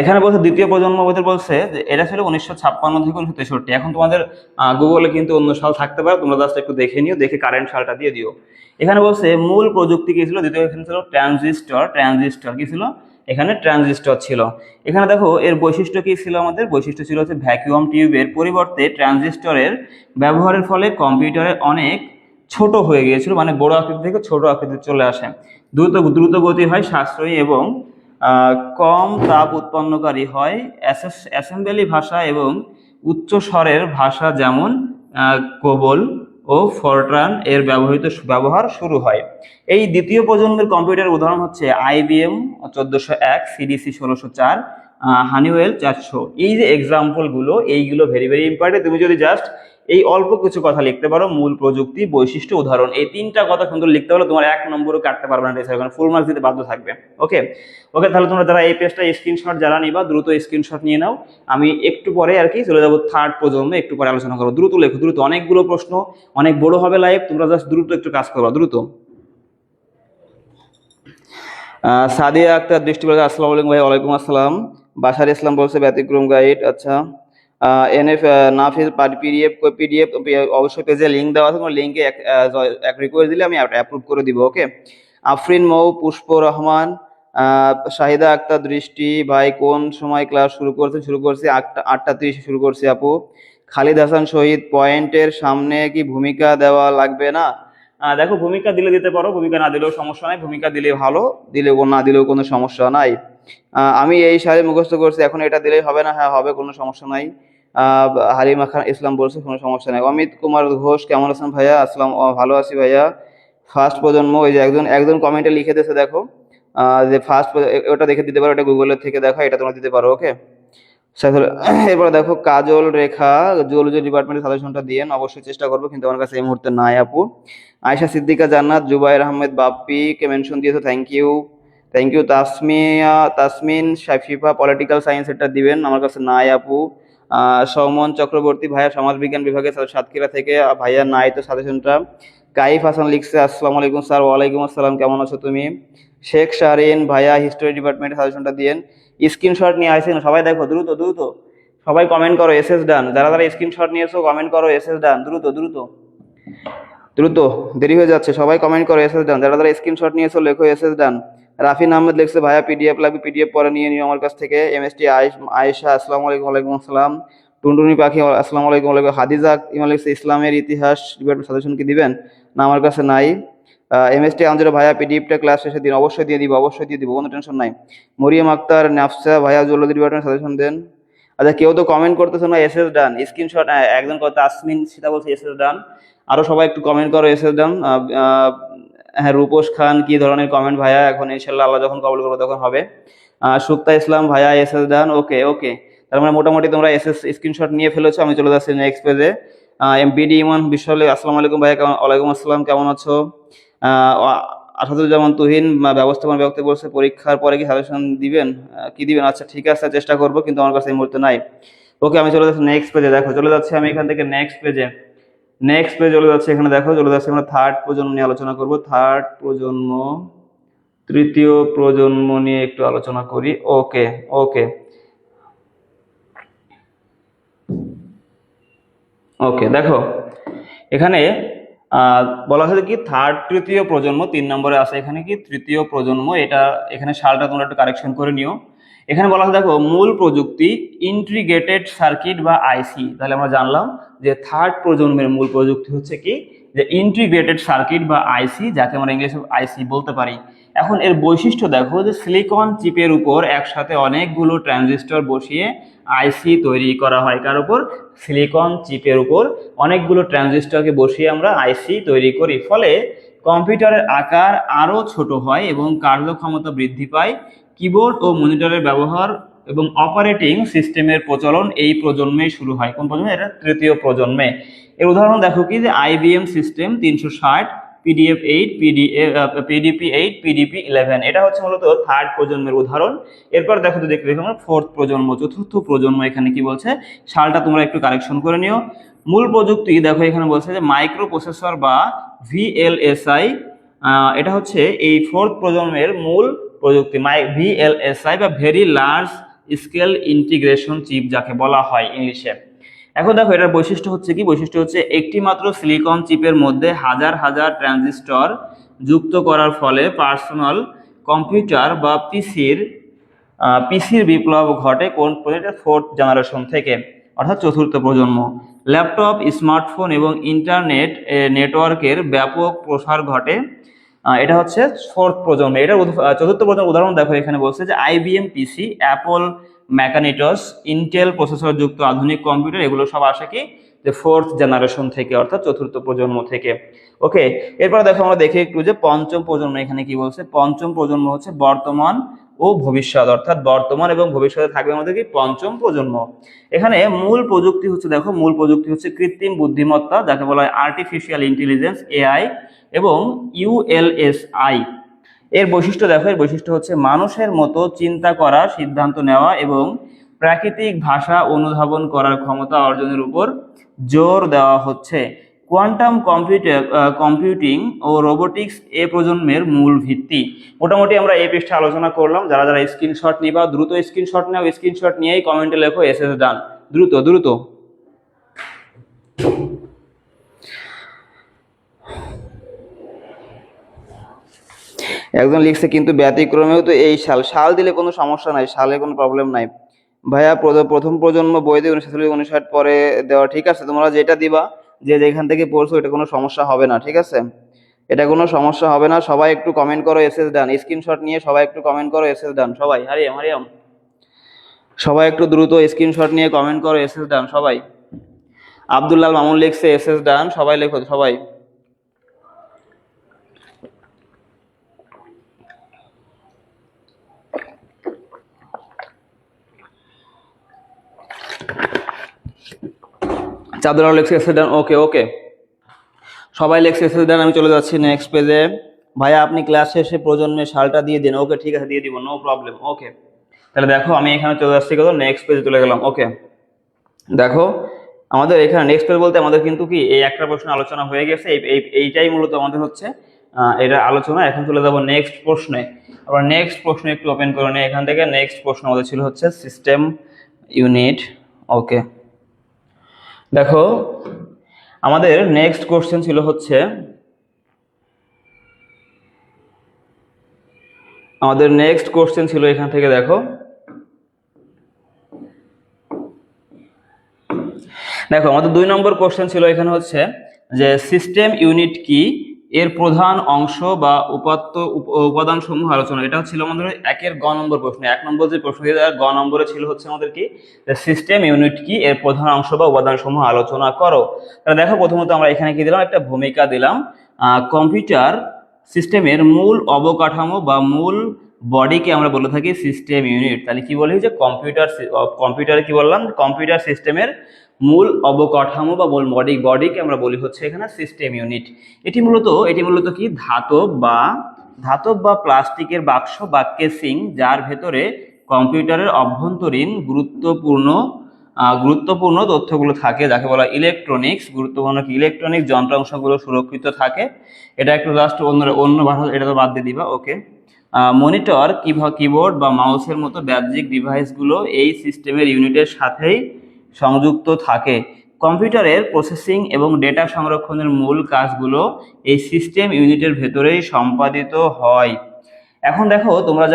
[SPEAKER 1] এখানে বলছে দ্বিতীয় প্রজন্ম বলছে যে এটা ছিল 1956 থেকে 1963। এখন তোমাদের গুগলে কিন্তু অন্য সাল থাকতে পারে, তোমরা জাস্ট একটু দেখে নিও, দেখে কারেন্ট সালটা দিয়ে দিও। এখানে বলছে মূল প্রযুক্তি কি ছিল, দ্বিতীয় এখানে ছিল ট্রানজিস্টর কি ছিল, এখানে ট্রানজিস্টর ছিল। এখানে দেখো এর বৈশিষ্ট্য কি ছিল, আমাদের বৈশিষ্ট্য ছিল হচ্ছে ভ্যাকুয়াম টিউবের পরিবর্তে ট্রানজিস্টরের ব্যবহারের ফলে কম্পিউটারে অনেক ছোট হয়ে গিয়েছিল, মানে বড় আকৃতি থেকে ছোট আকৃতি চলে আসে। দ্রুত গতি হয়, সাশ্রয়ী এবং কম তাপ উৎপন্নকারী হয়। অ্যাসেম্বলি ভাষা এবং উচ্চ স্বরের ভাষা যেমন কোবল ও ফরট্রান এর ব্যবহার শুরু হয়। এই দ্বিতীয় প্রজন্মের কম্পিউটার উদাহরণ হচ্ছে IBM 1401, CDC 1604, হানিওয়েল 400। এই যে এক্সাম্পল গুলো, এইগুলো ভেরি ভেরি ইম্পর্টেন্ট। তুমি যদি জাস্ট এই অল্প কিছু কথা লিখতে পারো, মূল প্রযুক্তি, বৈশিষ্ট্য, উদাহরণ, এই 3টা কথা সুন্দর লিখতে পারলে তোমার 1 নম্বরও কাটতে পারবে না, ফুল মার্কস দিতে বাধ্য থাকবে। ওকে তাহলে তোমরা যারা এই পেজটা স্ক্রিনশট যারা নিবা দ্রুত স্ক্রিনশট নিয়ে নাও। আমি একটু পরে আর কি চলে যাবো থার্ড প্রজন্মে, একটু পরে আলোচনা করবো। দ্রুত লেখো, দ্রুত, অনেকগুলো প্রশ্ন, অনেক বড় হবে লাইভ, তোমরা জাস্ট দ্রুত একটু কাজ করবা, দ্রুত। সাদিয়া আক্তার দৃষ্টি বলছে আসসালামু আলাইকুম ভাই। ওয়ালাইকুম আসসালাম। বাশার ইসলাম বলছে ব্যতিক্রম গাইড। আচ্ছা এনএফ নাফিস পিডিএফ অবশ্যই পেজে লিঙ্ক দেওয়া আছে, তোমার লিঙ্কে এক রিকোয়েস্ট দিলে আমি অ্যাপ্রুভ করে দিব। ওকে আফরিন মৌ, পুষ্প রহমান, শাহিদা আক্তার দৃষ্টি ভাই কোন সময় ক্লাস শুরু করছে 8টা 30 শুরু করছি আপু। খালিদ হাসান শহীদ, পয়েন্টের সামনে কি ভূমিকা দেওয়া লাগবে না? দেখো ভূমিকা দিলে দিতে পারো, ভূমিকা না দিলেও সমস্যা নাই, ভূমিকা দিলে ভালো, দিলেও না দিলেও কোনো সমস্যা নাই। আমি এই সালে মুখস্থ করছি, এখন এটা দিলেই হবে না? হ্যাঁ হবে, কোনো সমস্যা নাই। হালিমা খান ইসলাম বলছে কোনো সমস্যা নেই। অমিত কুমার ঘোষ কেমন আছেন ভাইয়া? আসসালাম, ভালো আছি ভাইয়া। ফার্স্ট প্রজন্ম, ওই যে একজন একজন কমেন্টে লিখে দিয়েছে দেখো, যে ফার্স্ট, ওটা দেখে দিতে পারো, ওটা গুগলের থেকে দেখো, এটা তোমরা দিতে পারো। ওকে, এরপরে দেখো কাজল রেখা জুলজি ডিপার্টমেন্টের সাজেশনটা দিয়েন, অবশ্যই চেষ্টা করবো, কিন্তু আমার কাছে এই মুহূর্তে নাই আপু। আয়শা সিদ্দিকা জান্নাত, জুবাইর আহমেদ বাপ্পি কে মেনশন দিয়েছে, thank you, thank you. Tasmin Shafifa political science এটা দিবেন, আমার কাছে নাই আপু। সৌমন চক্রবর্তী ভাইয়া সমাজবিজ্ঞান বিভাগে সাতক্ষীরা থেকে, ভাইয়া নাই তো সাজেশনটা। কাইফ হাসান লিখছে আসসালামু আলাইকুম স্যার। ওয়ালাইকুম আসসালাম, কেমন আছো তুমি? শেখ শাহরিন ভাইয়া হিস্টোরি ডিপার্টমেন্টের সাজেশনটা দিয়েন। স্ক্রিনশট নিয়ে আসেন সবাই, দেখো দ্রুত দ্রুত সবাই কমেন্ট করো এসএস ডান, যারা যারা স্ক্রিনশট নিয়েছো কমেন্ট করো এসএস ডান, দ্রুত দ্রুত দ্রুত, দেরি হয়ে যাচ্ছে, সবাই কমেন্ট করো এসএস ডান, যারা যারা স্ক্রিনশট নিয়েছো লেখো এসএস ডান। রাফিন আহমেদ লিখছে ভাইয়া পিডিএফ লাগবে, পিডিএফ পরে নিয়ে নিও আমার কাছ থেকে। এমএসটি আয়েশা আসসালামু আলাইকুম। ওয়ালাইকুম আসসালাম। টুনটুনি পাখি আসসালামু আলাইকুম। ওয়ালাইকুম। হাদিজা ইমাম লিখছে ইসলামের ইতিহাস ডিপার্টমেন্ট সাজেশন কি দিবেন? না, আমার কাছে নাই। এমএসটি আমজাদ ভাইয়া পিডিএফটা ক্লাস শেষে দিন, অবশ্যই দিয়ে দিব, অবশ্যই দিয়ে দিব, কোনো টেনশন নাই। মরিয়ম আক্তার নাফসা ভাইয়া জুলজি ডিপার্টমেন্ট সাজেশন দেন। আচ্ছা, কেউ তো কমেন্ট করতেছে না এসএস ডান, স্ক্রিনশট, একজন কথা তাসমিন সেটা বলছে এসএস ডান, আরো সবাই একটু কমেন্ট করো এসএস ডান। হ্যাঁ, রূপোশ খান কি ধরনের কমেন্ট ভাইয়া? এখন ইনশাল্লাহ আল্লাহ যখন কবুল করবো তখন হবে। সুক্তা ইসলাম ভাইয়া এসএস ডান, ওকে ওকে, তার মানে মোটামুটি তোমরা এসএস স্ক্রিনশট নিয়ে ফেলেছো। আমি চলে যাচ্ছি নেক্সট পেজে। এমপিডি ইমান বিশ্বলে আসসালামু আলাইকুম ভাইয়া, কেমন? ওয়ালাইকুম আসসালাম, কেমন আছো? আসাদুজ্জামান তুহিন ব্যবস্থাপনা বিভাগ থেকে বলছে পরীক্ষার পরে কি সাজেশন দিবেন, কি দিবেন? আচ্ছা ঠিক আছে, চেষ্টা করবো, কিন্তু আমার কাছে এই মুহূর্তে নাই। ওকে, আমি চলে যাচ্ছি নেক্সট পেজে, দেখো চলে যাচ্ছি আমি এখান থেকে নেক্সট পেজে, নেক্সট পেজ চলে যাচ্ছে, এখানে দেখো চলে যাচ্ছে, আমরা থার্ড প্রজন্ম নিয়ে আলোচনা করব। থার্ড প্রজন্ম, তৃতীয় প্রজন্ম নিয়ে একটু আলোচনা করি। ওকে ওকে ওকে, দেখো এখানে বলা হয়েছে কি থার্ড, তৃতীয় প্রজন্ম, 3 নম্বরে আছে এখানে কি তৃতীয় প্রজন্ম, এটা এখানে সালটা তোমরা একটু কারেকশন করে নিও। এখানে বলা হয় দেখো মূল প্রযুক্তি ইন্টিগ্রেটেড সার্কিট বা আইসি, তাহলে আমরা জানলাম যে থার্ড প্রজন্মের মূল প্রযুক্তি হচ্ছে কি যে ইন্টিগ্রেটেড সার্কিট বা আইসি, যাকে আমরা ইংলিশে আইসি বলতে পারি। এখন এর বৈশিষ্ট্য দেখো যে সিলিকন চিপের উপর একসাথে অনেকগুলো ট্রানজিস্টর বসিয়ে আইসি তৈরি করা হয়। কার উপর? সিলিকন চিপের উপর অনেকগুলো ট্রানজিস্টরকে বসিয়ে আমরা আইসি তৈরি করি, ফলে কম্পিউটারের আকার আরো ছোট হয় এবং কার্যক্ষমতা বৃদ্ধি পায়। কিবোর্ড ও মনিটরের ব্যবহার এবং অপারেটিং সিস্টেমের প্রচলন এই প্রজন্মে শুরু হয়। কোন প্রজন্মে? এটা তৃতীয় প্রজন্মে। এর উদাহরণ দেখো কি যে IBM system 360, PDF 8, PDP 8, PDP 11, এটা হচ্ছে মূলত থার্ড প্রজন্মের উদাহরণ। এরপর দেখো তো দেখো আমরা ফোর্থ প্রজন্ম, চতুর্থ প্রজন্ম, এখানে কি বলছে সালটা তোমরা একটু কারেকশন করে নিও। মূল প্রযুক্তি দেখো এখানে বলছে যে মাইক্রো প্রসেসর বা ভিএলএসআই, এটা হচ্ছে এই ফোর্থ প্রজন্মের মূল প্রযুক্তি। ভিএলএসআই বা very large scale integration chip যাকে বলা হয় ইংলিশে। এখন দেখো এটার বৈশিষ্ট্য হচ্ছে কি, বৈশিষ্ট্য হচ্ছে একটি মাত্র সিলিকন চিপের মধ্যে হাজার হাজার ট্রানজিস্টর যুক্ত করার ফলে পার্সোনাল কম্পিউটার বা পিসির বিপ্লব ঘটে কোন ফোর্থ জেনারেশন থেকে, অর্থাৎ চতুর্থ প্রজন্ম। ল্যাপটপ, স্মার্টফোন এবং ইন্টারনেট নেটওয়ার্কের ব্যাপক প্রসার ঘটে, এটা হচ্ছে ফোর্থ প্রজন্ম। এটা চতুর্থ প্রজন্মের উদাহরণ দেখো এখানে বলছে যে আইবিএম পিসি, অ্যাপল ম্যাকানিটস, ইন্টেল প্রসেসর যুক্ত আধুনিক কম্পিউটার, এগুলো সব আসে কি যে ফোর্থ জেনারেশন থেকে, অর্থাৎ চতুর্থ প্রজন্ম থেকে। ওকে, এরপর দেখো আমরা দেখি একটু যে পঞ্চম প্রজন্ম, এখানে কি বলছে পঞ্চম প্রজন্ম হচ্ছে বর্তমান ও ভবিষ্যৎ, অর্থাৎ বর্তমান এবং ভবিষ্যতে থাকবে আমাদের কি পঞ্চম প্রজন্ম। এখানে মূল প্রযুক্তি হচ্ছে দেখো মূল প্রযুক্তি হচ্ছে কৃত্রিম বুদ্ধিমত্তা, যাকে বলা হয় আর্টিফিশিয়াল ইন্টেলিজেন্স এআই, এবং ইউএলএসআই। এর বৈশিষ্ট্য দেখো, এর বৈশিষ্ট্য হচ্ছে মানুষের মতো চিন্তা করা, সিদ্ধান্ত নেওয়া এবং প্রাকৃতিক ভাষা অনুধাবন করার ক্ষমতা অর্জনের উপর জোর দেওয়া হচ্ছে। কোয়ান্টাম কম্পিউটিং ও রোবোটিক্স এ প্রজন্মের মূল ভিত্তি। মোটামুটি আমরা এই পৃষ্ঠে আলোচনা করলাম। যারা যারা স্ক্রিনশট নিবা দ্রুত স্ক্রিনশট নাও, স্ক্রিনশট নিয়েই কমেন্টে লেখো এসএস ডান, দ্রুত দ্রুত। একজন লিখছে কিন্তু ব্যতিক্রমেও তো এই সাল দিলে কোনো সমস্যা নাই, সালে কোনো প্রবলেম নাই ভাইয়া। প্রথম প্রজন্ম বই দিয়ে 1959 পরে দেওয়া, ঠিক আছে, তোমরা যেটা দিবা যে যেখান থেকে পড়ছো এটা কোনো সমস্যা হবে না, ঠিক আছে, এটা কোনো সমস্যা হবে না। সবাই একটু কমেন্ট করো এসএস ডান, স্ক্রিনশট নিয়ে সবাই একটু কমেন্ট করো এসএস ডান, সবাই। হারিয়াম হারিয়াম। সবাই একটু দ্রুত স্ক্রিনশট নিয়ে কমেন্ট করো এসএস ডান সবাই। আব্দুল্লাহ মামুন লিখছে এসএস ডান, সবাই লেখো সবাই। চাদর লিখছে এসএস ডান, ওকে ওকে সবাই লিখছে এসএস ডান। আমি চলে যাচ্ছি নেক্সট পেজে। ভাইয়া আপনি ক্লাস শেষে প্রজন্মের সালটা দিয়ে দিন। ওকে ঠিক আছে, দিয়ে দিব, নো প্রবলেম। ওকে তাহলে দেখো আমি এখানে চলে যাচ্ছি, কত নেক্সট পেজে চলে গেলাম। ওকে দেখো আমাদের এখানে নেক্সট পেজ বলতে আমাদের কিন্তু কি এই একটা প্রশ্ন আলোচনা হয়ে গেছে, এইটাই মূলত আমাদের হচ্ছে এটা আলোচনা। এখন চলে যাবো নেক্সট প্রশ্নে। আবার নেক্সট প্রশ্ন একটু ওপেন করে নিই এখান থেকে। নেক্সট প্রশ্ন আমাদের ছিল হচ্ছে সিস্টেম ইউনিট। ওকে দেখো আমাদের নেক্সট কোশ্চেন ছিল হচ্ছে, আমাদের নেক্সট কোশ্চেন ছিল এখান থেকে দেখো, দেখো আমাদের 2 নম্বর কোশ্চেন ছিল এখানে হচ্ছে যে সিস্টেম ইউনিট কি, এর প্রধান অংশ বা উপাদান সমূহ আলোচনা। এটা ছিল আমাদের একের গ নম্বর প্রশ্ন। 1 নম্বর যে প্রশ্ন গ নম্বরে ছিল হচ্ছে আমাদের কি, সিস্টেম ইউনিট কি, এর প্রধান অংশ বা উপাদান সমূহ আলোচনা করো। তাহলে দেখো প্রথমত আমরা এখানে কি দিলাম, একটা ভূমিকা দিলাম। কম্পিউটার সিস্টেমের মূল অবকাঠামো বা মূল বডিকে আমরা বলে থাকি সিস্টেম ইউনিট। তাহলে কি বলি যে কম্পিউটার কি বললাম, কম্পিউটার সিস্টেমের মূল অবকাঠামো বা মূল বডিকে আমরা বলি হচ্ছে এখানে সিস্টেম ইউনিট। এটি মূলত কি ধাতব বা প্লাস্টিকের বাক্স বা কেসিং, যার ভেতরে কম্পিউটারের অভ্যন্তরীণ গুরুত্বপূর্ণ তথ্যগুলো থাকে, যাকে বলা ইলেকট্রনিক্স। গুরুত্বপূর্ণ কি, ইলেকট্রনিক যন্ত্রাংশগুলো সুরক্ষিত থাকে। এটা একটু জাস্ট অন্য ভাষা, এটা তো বাদ দিয়ে দিবা। ওকে মনিটর, কিবোর্ড বা মাউসের মতো বাহ্যিক ডিভাইসগুলো এই সিস্টেমের ইউনিটের সাথেই সংযুক্ত থাকে। কম্পিউটারের প্রসেসিং এবং ডেটা সংরক্ষণের মূল কাজগুলো এই সিস্টেম ইউনিটের ভেতরেই সম্পাদিত হয়। এখন দেখো তোমাদের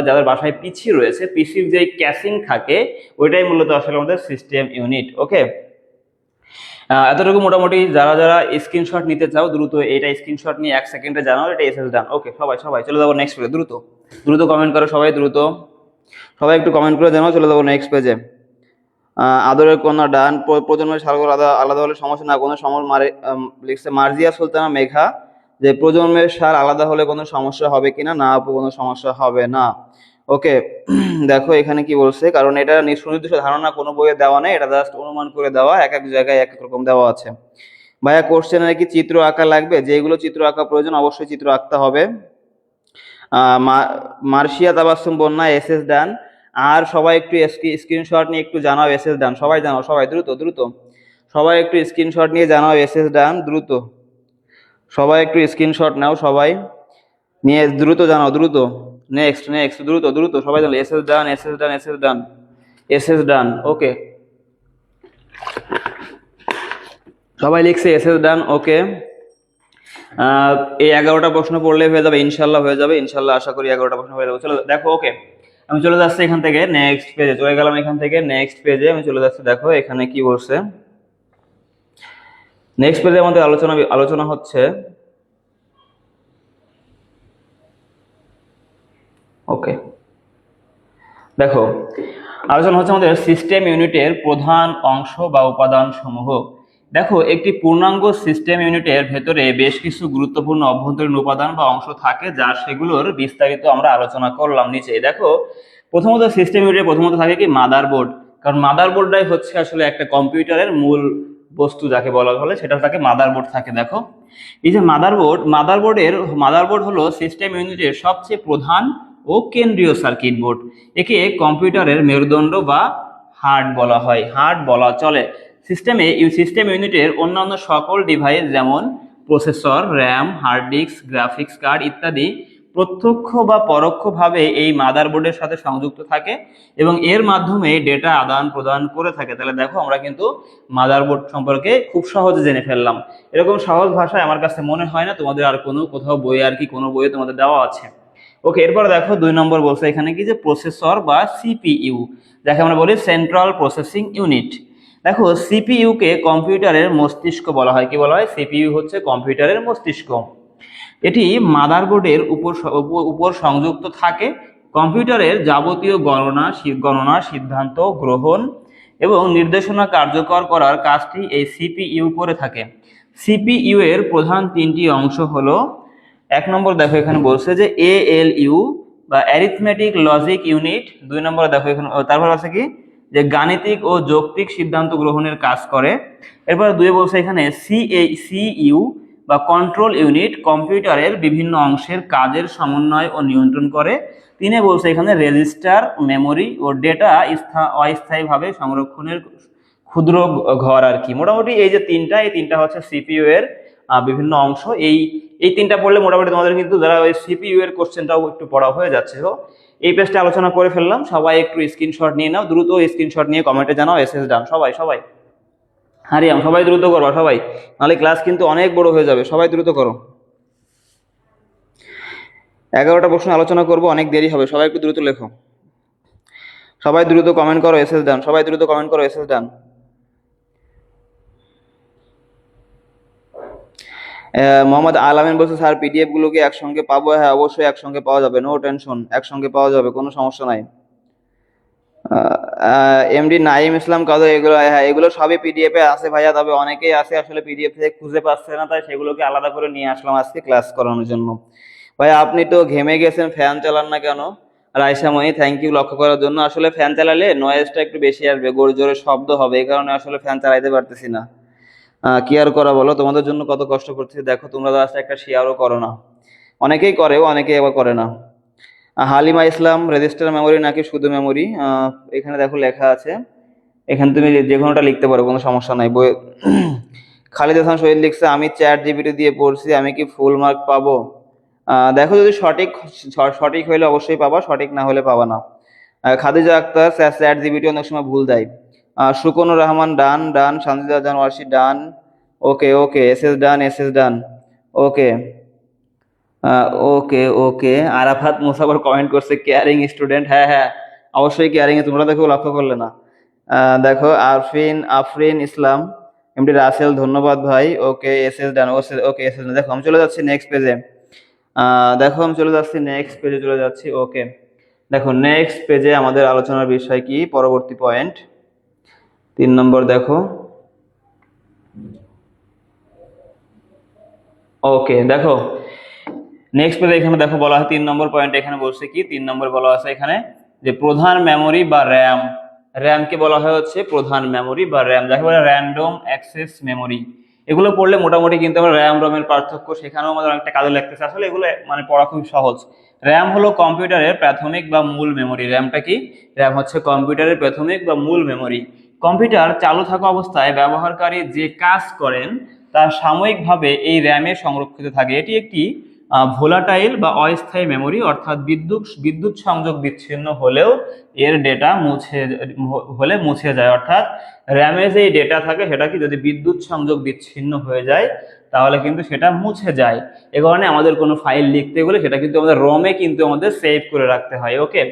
[SPEAKER 1] যাদের বাসায় পিসি রয়েছে, পিসির যে ক্যাসিং থাকে ওইটাই মূলত আসলে আমাদের সিস্টেম ইউনিট। ওকে এতটুকু মোটামুটি। যারা স্ক্রিনশট নিতে চাও দ্রুত এটা স্ক্রিনশট নিয়ে 1 সেকেন্ডে জানাও, এটা এসএস ডান। ওকে সবাই চলে যাবো নেক্সট পেজে। দ্রুত কমেন্ট করো সবাই, সবাই একটু কমেন্ট করে জানাও, চলে যাবো নেক্সট পেজে। আদরের কন্যা ডান, প্রজন্মের সালগুলো আলাদা হলে সমস্যা না, কোনো লিখছে মার্জিয়া সুলতানা মেঘা, যে প্রজন্মের সাল আলাদা হলে কোনো সমস্যা হবে কিনা, না আপু কোনো সমস্যা হবে না। ওকে দেখো এখানে কি বলছে, কারণ এটা সুনির্দিষ্ট ধারণা কোনো বইয়ে দেওয়া নেই, এটা জাস্ট অনুমান করে দেওয়া, এক এক জায়গায় এক এক রকম দেওয়া আছে। ভাইয়া কোশ্চেনে কি চিত্র আঁকা লাগবে? যেগুলো চিত্র আঁকা প্রয়োজন অবশ্যই চিত্র আঁকতে হবে। মার্শিয়া তাবাসসুম বন্যা এসএস ডান। আর সবাই একটু স্ক্রিনশট নিয়ে একটু জানাও এসএস ডান, সবাই জানাও, সবাই দ্রুত সবাই একটু স্ক্রিনশট নিয়ে জানাও এসএস ডান, সবাই একটু স্ক্রিনশট নাও, সবাই নিয়ে দ্রুত জানাও, নেক্সট দ্রুত সবাই জানাও এসএস ডান। ওকে সবাই লিখছে এসএস ডান। ওকে এই 11টা প্রশ্ন পড়লে হয়ে যাবে, ইনশাল্লাহ হয়ে যাবে, ইনশাল্লাহ আশা করি 11টা প্রশ্ন হয়ে যাবে। চলো দেখো, ওকে আমি চলে যাচ্ছি এখান থেকে নেক্সট পেজে, চলে গেলাম এখান থেকে নেক্সট পেজে আমি চলে যাচ্ছি। দেখো এখানে কি বলছে, নেক্সট পেজে আমাদের আলোচনা হচ্ছে, ওকে দেখো আলোচনা হচ্ছে আমাদের সিস্টেম ইউনিটের প্রধান অংশ বা উপাদান সমূহ। দেখো একটি পূর্ণাঙ্গ সিস্টেম ইউনিটের ভেতরে বেশ কিছু গুরুত্বপূর্ণ অভ্যন্তরীণ উপাদান বা অংশ থাকে, যা সেগুলোর বিস্তারিত আমরা আলোচনা করলাম নিচে। দেখো প্রথমত সিস্টেম ইউনিটের প্রথমত থাকে কি মাদারবোর্ড, কারণ মাদারবোর্ডটাই হচ্ছে আসলে একটা কম্পিউটারের মূল বস্তু, যাকে বলা হলে সেটা থাকে মাদারবোর্ড থাকে। দেখো এই যে মাদারবোর্ড হলো সিস্টেম ইউনিটের সবচেয়ে প্রধান ও কেন্দ্রীয় সার্কিট বোর্ড। একে কম্পিউটারের মেরুদণ্ড বা হার্ট বলা হয়, হার্ট বলা চলে। সিস্টেম ইউনিটের অন্যান্য সকল ডিভাইস যেমন processor, RAM, hard disk, graphics card ইত্যাদি প্রত্যক্ষ বা পরোক্ষভাবে এই মাদারবোর্ডের সাথে সংযুক্ত থাকে এবং এর মাধ্যমে ডেটা আদান প্রদান করে থাকে। তাহলে দেখো আমরা কিন্তু মাদারবোর্ড সম্পর্কে খুব সহজে জেনে ফেললাম। এরকম সহজ ভাষায় আমার কাছে মনে হয় না তোমাদের আর কোথাও বই কোনো বইয়ে তোমাদের দেওয়া আছে। ওকে এরপরে দেখো 2 নম্বর বলছে এখানে কি, যে প্রসেসর বা সিপিইউ, যাকে আমরা বলি সেন্ট্রাল প্রসেসিং ইউনিট। দেখো সিপিইউ কে কম্পিউটারের মস্তিষ্ক বলা হয়। কি বলা হয়? সিপিইউ হচ্ছে কম্পিউটারের মস্তিষ্ক। এটি মাদারবোর্ডের উপর সংযুক্ত থাকে কম্পিউটারের যাবতীয় গণনা সিদ্ধান্ত গ্রহণ এবং নির্দেশনা কার্যকর করার কাজটি এই সিপিইউ করে থাকে। সিপিইউ এর প্রধান তিনটি অংশ হলো, এক নম্বর দেখো এখানে বলছে যে এএলইউ বা অ্যারিথমেটিক লজিক ইউনিট, দুই নম্বর দেখো এখানে তারপর আছে কি যে গাণিতিক ও যৌক্তিক সিদ্ধান্ত গ্রহণের কাজ করে। এরপর দুই বলছে এখানে সিইউ বা কন্ট্রোল ইউনিট কম্পিউটারের বিভিন্ন অংশের কাজের সমন্বয় ও নিয়ন্ত্রণ করে। তিনে বলছে এখানে রেজিস্টার, মেমোরি ও ডেটা অস্থায়ীভাবে সংরক্ষণের ক্ষুদ্র ঘর আর কি। মোটামুটি এই যে এই তিনটা হচ্ছে সিপিইউ এর বিভিন্ন অংশ। এই তিনটা পড়লে মোটামুটি তোমাদের কিন্তু যারা ওই সিপিইউ এর কোশ্চেনটাও একটু পড়া হয়ে যাচ্ছে। তো এই পেজটা আলোচনা করে ফেললাম, সবাই একটু স্ক্রিনশট নিয়ে নাও, দ্রুত স্ক্রিনশট নিয়ে কমেন্টে জানাও এসএস ডান। সবাই হারিয়াম, সবাই দ্রুত করো সবাই, নাহলে ক্লাস কিন্তু অনেক বড় হয়ে যাবে। সবাই দ্রুত করো, 11টা প্রশ্ন আলোচনা করব, অনেক দেরি হবে। সবাই একটু দ্রুত লেখো, সবাই দ্রুত কমেন্ট করো এসএস ডান, সবাই দ্রুত কমেন্ট করো এসএস ডান। মোহাম্মদ আলামিন বলছে স্যার পিডিএফ গুলো কি একসঙ্গে পাবো? হ্যাঁ অবশ্যই একসঙ্গে পাওয়া যাবে, নো টেনশন, একসঙ্গে পাওয়া যাবে, কোনো সমস্যা নাই। এমডি নাইম ইসলাম কাদের, এগুলো হ্যাঁ এগুলো সবই পিডিএফ এ আছে ভাইয়া, তবে অনেকেই আছে আসলে পিডিএফ থেকে খুঁজে পাচ্ছে না, তাই সেগুলোকে আলাদা করে নিয়ে আসলাম আজকে ক্লাস করানোর জন্য। ভাইয়া আপনি তো ঘেমে গেছেন, ফ্যান চালান না কেন? রাইসাময়ী থ্যাংক ইউ লক্ষ্য করার জন্য। আসলে ফ্যান চালালে নয়েজটা একটু বেশি আসবে, জোরে শব্দ হবে, এই কারণে আসলে ফ্যান চালাইতে পারতেছি না। কি আর করা বলো, তোমাদের জন্য কত কষ্ট করছি, দেখো তোমরা তো আজকে একটা শেয়ারও করো না। অনেকেই করেও, অনেকেই আবার করে না। হালিমা ইসলাম রেজিস্টার মেমোরি নাকি শুধু মেমোরি? এখানে দেখো লেখা আছে, এখানে তুমি যে কোনোটা লিখতে পারো, কোনো সমস্যা নাই। বই খালিদ হাসান শহীদ লিখছে আমি চ্যাট জিপিটি দিয়ে পড়ছি, আমি কি ফুল মার্ক পাবো? দেখো যদি সঠিক হইলে অবশ্যই পাবা, সঠিক না হলে পাবা না। খাদিজা আক্তার চ্যাট জিপিটি অনেক সময় ভুল দেয়। সুকনুর রহমান ডান ডান, শান্তিদা জান ওয়াসি ডান, ওকে ওকে এসএস ডান ওকে। ওকে ওকে আরাফাত মুসাফর কমেন্ট করছে কেয়ারিং স্টুডেন্ট, হ্যাঁ হ্যাঁ অবশ্যই কেয়ারিং এ, তোমরা দেখো লক্ষ্য করলে না। দেখো আফরিন ইসলাম, এমডি রাসেল ধন্যবাদ ভাই, ওকে এসএস ডান, ওকে এসএস ডান। দেখো আমি চলে যাচ্ছি নেক্সট পেজে, চলে যাচ্ছি ওকে। দেখো নেক্সট পেজে আমাদের আলোচনার বিষয় কি, পরবর্তী পয়েন্ট 3 নম্বর দেখো। ওকে দেখো নেক্সট পেজে এখানে দেখো বলা হয় 3 নম্বর পয়েন্ট, এখানে বলছে কি 3 নম্বর বলা আছে এখানে যে প্রধান মেমোরি বা র্যামকে বলা হয় হচ্ছে প্রধান মেমোরি বা র্যাম, যাকে বলে র্যান্ডম অ্যাক্সেস মেমোরি। এগুলো পড়লে মোটামুটি কিন্তু আমরা র্যাম রমের পার্থক্য সেখানেও আমাদের অনেকটা কাজে লাগতেছে। আসলে এগুলো মানে পড়া খুব সহজ। র্যাম হলো কম্পিউটারের প্রাথমিক বা মূল মেমোরি। র্যামটা কি? র্যাম হচ্ছে কম্পিউটারের প্রাথমিক বা মূল মেমোরি। কম্পিউটার চালু থাকা অবস্থায় ব্যবহারকারী যে কাজ করেন তা সাময়িকভাবে এই র্যামে সংরক্ষিত থাকে। এটি একটি ভোলাটাইল বা অস্থায়ী মেমোরি, অর্থাৎ বিদ্যুৎ সংযোগ বিচ্ছিন্ন হলেও এর ডেটা মুছে যায়। অর্থাৎ র্যামে যে ডেটা থাকে সেটা কি যদি বিদ্যুৎ সংযোগ বিচ্ছিন্ন হয়ে যায় তাহলে কিন্তু সেটা মুছে যায়। এ কারণে আমাদের কোনো ফাইল লিখতে গেলে সেটা কিন্তু আমাদের রমে কিন্তু আমাদের সেভ করে রাখতে হয়। ওকে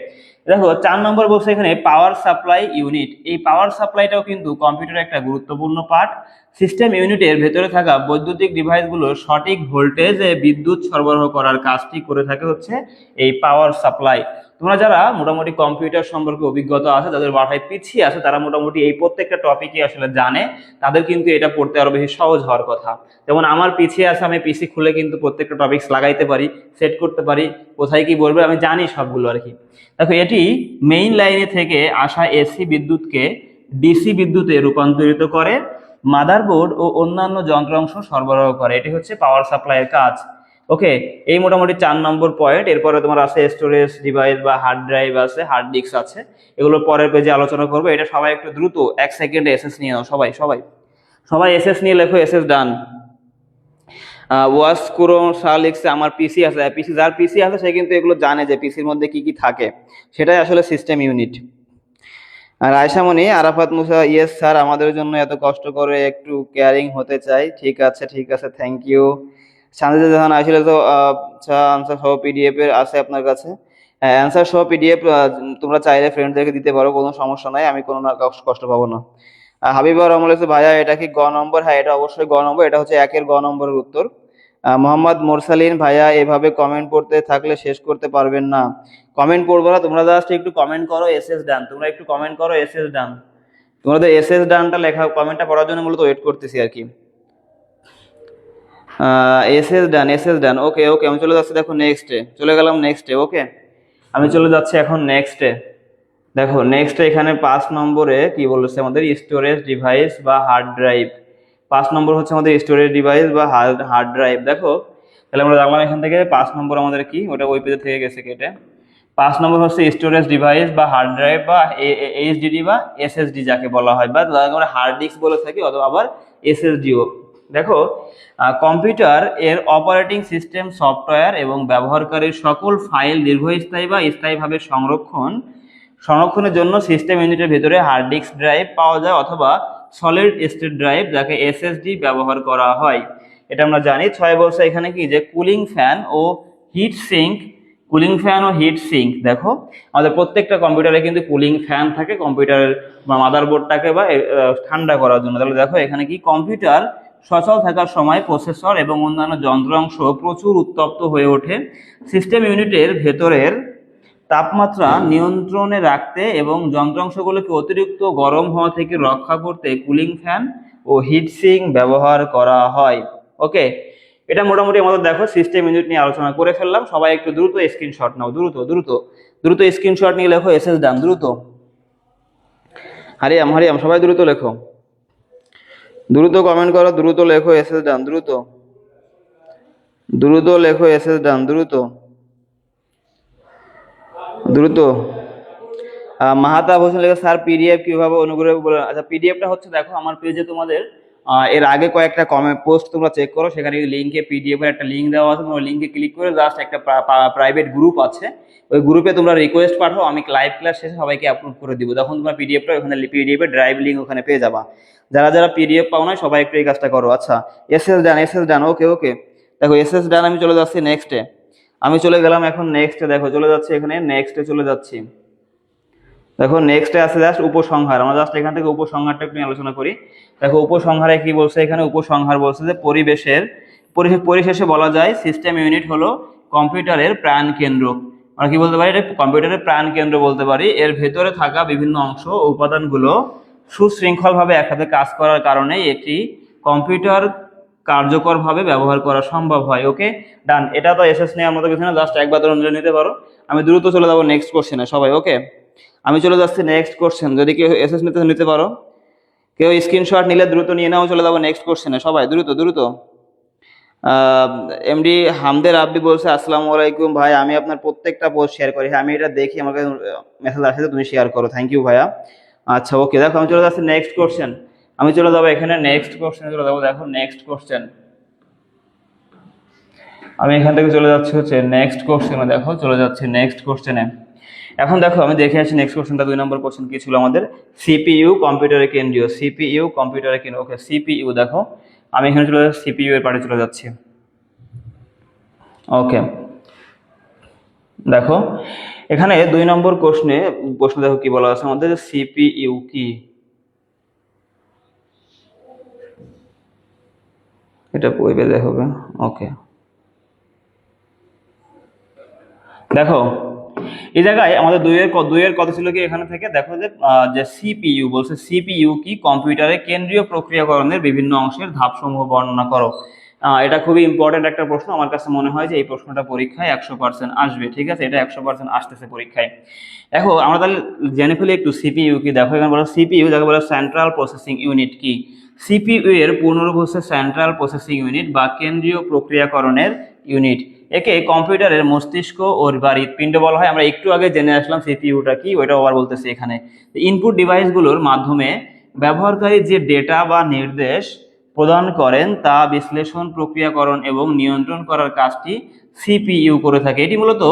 [SPEAKER 1] দেখো 4 নম্বর বলছে এখানে পাওয়ার সাপ্লাই ইউনিট। এই পাওয়ার সাপ্লাইটাও কিন্তু কম্পিউটারের একটা গুরুত্বপূর্ণ পার্ট। সিস্টেম ইউনিটের ভেতরে থাকা বৈদ্যুতিক ডিভাইসগুলোর সঠিক ভোল্টেজে বিদ্যুৎ সরবরাহ করার কাজটি করে থাকে হচ্ছে এই পাওয়ার সাপ্লাই। তোমরা যারা মোটামুটি কম্পিউটার সম্পর্কে অভিজ্ঞতা আছে, যাদের বাসায় পিছিয়ে আছে, তারা মোটামুটি এই প্রত্যেকটা টপিকই আসলে জানে, তাদের কিন্তু এটা পড়তে আরো বেশি সহজ হওয়ার কথা। যেমন আমার পিছিয়ে আছে, আমি পিসি খুলে কিন্তু প্রত্যেকটা টপিকস লাগাইতে পারি, সেট করতে পারি, কোথায় কি বলবে আমি জানি সবগুলো আর কি। দেখো এটি মেইন লাইনে থেকে আসা এসি বিদ্যুৎকে ডিসি বিদ্যুতে রূপান্তরিত করে, মাদারবোর্ড ও অন্যান্য যন্ত্রাংশ সরবরাহ করে। এটি হচ্ছে পাওয়ার সাপ্লাইয়ের কাজ। ওকে এই মোটামুটি 4 নম্বর পয়েন্ট। এরপরে তোমার আছে স্টোরেজ ডিভাইস বা হার্ড ড্রাইভ আছে, হার্ড ডিস্ক আছে, এগুলো পরের পেজে আলোচনা করবো। এটা সবাই একটু দ্রুত 1 সেকেন্ডে এসএস নিয়ে নাও, সবাই এসএস নিয়ে লেখো এসএস ডান। ওয়াস কুরো শাহ লিখছে আমার পিসি আছে, যার পিসি আছে সে কিন্তু এগুলো জানে যে পিসির মধ্যে কি কি থাকে, সেটাই আসলে সিস্টেম ইউনিট। আর আয়শামণি আরাফাত মুসা ইয়েস স্যার, আমাদের জন্য এত কষ্ট করে একটু কেয়ারিং হতে চাই। ঠিক আছে থ্যাংক ইউ। শান্তিজা জাহান আসলে তো আনসার সহ পিডিএফ এর আছে আপনার কাছে। অ্যান্সার সহ পিডিএফ তোমরা চাইলে ফ্রেন্ডদেরকে দিতে পারো, কোনো সমস্যা নাই, আমি কোনো কষ্ট পাবো না। হাবিবা রহমান ভাইয়া এটা কি গ নম্বর? হ্যাঁ এটা অবশ্যই গ নম্বর, এটা হচ্ছে 1 গ নম্বরের উত্তর। মোহাম্মদ মোরসালিন ভাইয়া, এভাবে কমেন্ট পড়তে থাকলে শেষ করতে পারবেন না। কমেন্ট পড়বো না, তোমরা জাস্ট একটু কমেন্ট করো এসএস ডান, তোমরা একটু কমেন্ট করো এসএস ডান। তোমাদের এসএস ডানটা লেখা কমেন্টটা পড়ার জন্য মূলত ওয়েট করতেছি আর কি। এসএস ডান, এসএস ডান, ওকে ওকে। আমি চলে যাচ্ছি দেখো নেক্সটে, চলে গেলাম নেক্সটে। ওকে, আমি চলে যাচ্ছি এখন নেক্সটে। দেখো নেক্সটে এখানে 5 নম্বরে কি বলেছে আমাদের, স্টোরেজ ডিভাইস বা হার্ড ড্রাইভ। 5 নম্বর হচ্ছে আমাদের স্টোরেজ ডিভাইস বা হার্ড ড্রাইভ। দেখো তাহলে আমরা দেখলাম এখান থেকে 5 নম্বর আমাদের কি, ওটা ওই পেজে থেকে গেছে কেটে। 5 নম্বর হচ্ছে স্টোরেজ ডিভাইস বা হার্ড ড্রাইভ বা এইচডিডি বা এসএসডি যাকে বলা হয়, বা আমরা হার্ড ডিস্ক বলে থাকি, অথবা আবার এসএসডিও। দেখো কম্পিউটার এর অপারেটিং সিস্টেম, সফটওয়্যার এবং ব্যবহারকারীর সকল ফাইল দীর্ঘস্থায়ী বা স্থায়ীভাবে সংরক্ষণের জন্য সিস্টেম ইউনিটের ভিতরে হার্ড ডিস্ক ড্রাইভ পাওয়া যায়, অথবা সলিড স্টেট ড্রাইভ যাকে এসএসডি ব্যবহার করা হয়। এটা আমরা জানি। 6 বলছে এখানে কি, যে কুলিং ফ্যান ও হিট সিঙ্ক। কুলিং ফ্যান ও হিট সিঙ্ক, দেখো আমাদের প্রত্যেকটা কম্পিউটারে কিন্তু কুলিং ফ্যান থাকে কম্পিউটারের মাদারবোর্ডটাকে বা ঠান্ডা করার জন্য। তাহলে দেখো এখানে কি, কম্পিউটার সচল থাকার সময় প্রসেসর এবং অন্যান্য যন্ত্রাংশ প্রচুর উত্তপ্ত হয়ে ওঠে। সিস্টেম ইউনিটের ভেতরের তাপমাত্রা নিয়ন্ত্রণে রাখতে এবং যন্ত্রাংশগুলোকে অতিরিক্ত গরম হওয়া থেকে রক্ষা করতে কুলিং ফ্যান ও হিট সিঙ্ক ব্যবহার করা হয়। ওকে, এটা মোটামুটি আমাদের দেখো সিস্টেম ইউনিট নিয়ে আলোচনা করে ফেললাম। সবাই একটু দ্রুত স্ক্রিনশট নাও, দ্রুত দ্রুত দ্রুত স্ক্রিনশট নিয়ে লেখো এসএস ডান, দ্রুত। হারিয়াম হারিয়াম, সবাই দ্রুত লেখো, দ্রুত কমেন্ট করো, দ্রুত লেখো এসএস ডান, দ্রুত দ্রুত লেখো এসএস ডান, দ্রুত দ্রুত। মাহাতাব হোসেন লেখা, স্যার পিডিএফ কিভাবে অনুগ্রহ বলে। আচ্ছা, পিডিএফটা হচ্ছে দেখো আমার পেজে তোমাদের এর আগে কয়েকটা কমেন্ট পোস্ট তোমরা চেক করো, সেখানে লিঙ্কে পিডিএফ এর একটা লিঙ্ক দেওয়া আছে, তোমরা লিঙ্কে ক্লিক করে জাস্ট একটা প্রাইভেট গ্রুপ আছে, ওই গ্রুপে তোমরা রিকোয়েস্ট পাঠাও, আমি লাইভ ক্লাস শেষে সবাইকে আপলোড করে দিব, তখন তোমরা পিডিএফটা ওখানে পিডিএফ এর ড্রাইভ লিঙ্ক ওখানে পেয়ে যাবা। যারা যারা পিডিএফ পাও না সবাই একটু এই কাজটা করো। আচ্ছা, এসএস ডান, এসএস ডান, ওকে ওকে। দেখো এসএস ডান, আমি চলে যাচ্ছি নেক্সটে। আমি চলে গেলাম এখন নেক্সটে, দেখো চলে যাচ্ছি এখানে নেক্সটে চলে যাচ্ছি। দেখো নেক্সটে আছে জাস্ট উপসংহার, আমরা জাস্ট এখান থেকে উপসংহারটা একটু আলোচনা করি। দেখো উপসংহারে কি বলছে এখানে, উপসংহার বলছে যে পরিশেষে বলা যায় সিস্টেম ইউনিট হলো কম্পিউটারের প্রাণ কেন্দ্র। আমরা কি বলতে পারি, এটা কম্পিউটারের প্রাণ কেন্দ্র বলতে পারি। এর ভেতরে থাকা বিভিন্ন অংশ ও উপাদানগুলো সুশৃঙ্খলভাবে একসাথে কাজ করার কারণে এটি কম্পিউটার কার্যকরভাবে ব্যবহার করা সম্ভব হয়। ওকে ডান, এটা তো এসএস নেওয়ার মতো কিছু না, জাস্ট একবার ধরে নিতে পারো। আমি দ্রুত চলে যাবো নেক্সট কোশ্চেনে সবাই। ওকে, আমি চলে যাচ্ছি নেক্সট কোশ্চেন, যদি কেউ এসএস নিতে পারো, কেউ স্ক্রিনশট নিলে দ্রুত নিয়ে নাও, চলে যাবো নেক্সট কোশ্চেনে সবাই, দ্রুত দ্রুত। এমডি হামদের আব্দি বলছে, আসসালামু আলাইকুম ভাই, আমি আপনার প্রত্যেকটা পোস্ট শেয়ার করি। হ্যাঁ, আমি এটা দেখি, আমাকে মেসেজ আসে, তুমি শেয়ার করো, থ্যাংক ইউ ভাইয়া। আচ্ছা ওকে, দেখো আমি চলে যাচ্ছি নেক্সট কোশ্চেন। আমি চলে যাবো এখানে নেক্সট কোশ্চেনে চলে যাবো। দেখো নেক্সট কোশ্চেন, আমি এখান থেকে চলে যাচ্ছি হচ্ছে নেক্সট কোশ্চেনে। দেখো চলে যাচ্ছি নেক্সট কোশ্চেনে। এখন দেখো আমি দেখে আসি নেক্সট কোশ্চেনটা, 2 নম্বর কোশ্চেন কি ছিল আমাদের, সিপিইউ কম্পিউটারের কেন্দ্রীয়, সিপিইউ কম্পিউটারের কেন্দ্র। ওকে, সিপিইউ, দেখো আমি এখানে চলে যাচ্ছি সিপিইউ এর পার্টে চলে যাচ্ছি। ওকে, দেখো এখানে 2 নম্বর প্রশ্ন দেখো কি বলা আছে আমাদের, সিপিইউ কি, এটা ওই পেজে হবে। ওকে, দেখো এই জায়গায় আমাদের দুইয়ের কথা ছিল কি এখানে থেকে, দেখো যে সিপিইউ বলছে, সিপিইউ কি, কম্পিউটারের কেন্দ্রীয় প্রক্রিয়াকরণের বিভিন্ন অংশের ধাপসমূহ বর্ণনা করো। এটা খুবই ইম্পর্টেন্ট একটা প্রশ্ন, আমার কাছে মনে হয় যে এই প্রশ্নটা পরীক্ষায় 100% আসবে। ঠিক আছে, এটা 100% আসতেছে পরীক্ষায়। দেখো আমরা তাহলে জেনে ফেলি একটু সিপিইউ কি। দেখো এখানে বলা সিপিইউ যাকে বলা সেন্ট্রাল প্রসেসিং ইউনিট কি, সিপিইউ এর পূর্ণরূপ হচ্ছে সেন্ট্রাল প্রসেসিং ইউনিট বা কেন্দ্রীয় প্রক্রিয়াকরণের ইউনিট। একে কম্পিউটারের মস্তিষ্ক ও বা হৃৎপিণ্ড বলা হয়। আমরা একটু আগে জেনে আসলাম সিপিইউটা কি, ওইটা আবার বলতেছি এখানে। ইনপুট ডিভাইসগুলোর মাধ্যমে ব্যবহারকারী যে ডেটা বা নির্দেশ প্রদান করেন তা বিশ্লেষণ, প্রক্রিয়াকরণ এবং নিয়ন্ত্রণ করার কাজটি সিপিইউ করে থাকে। এটি মূলত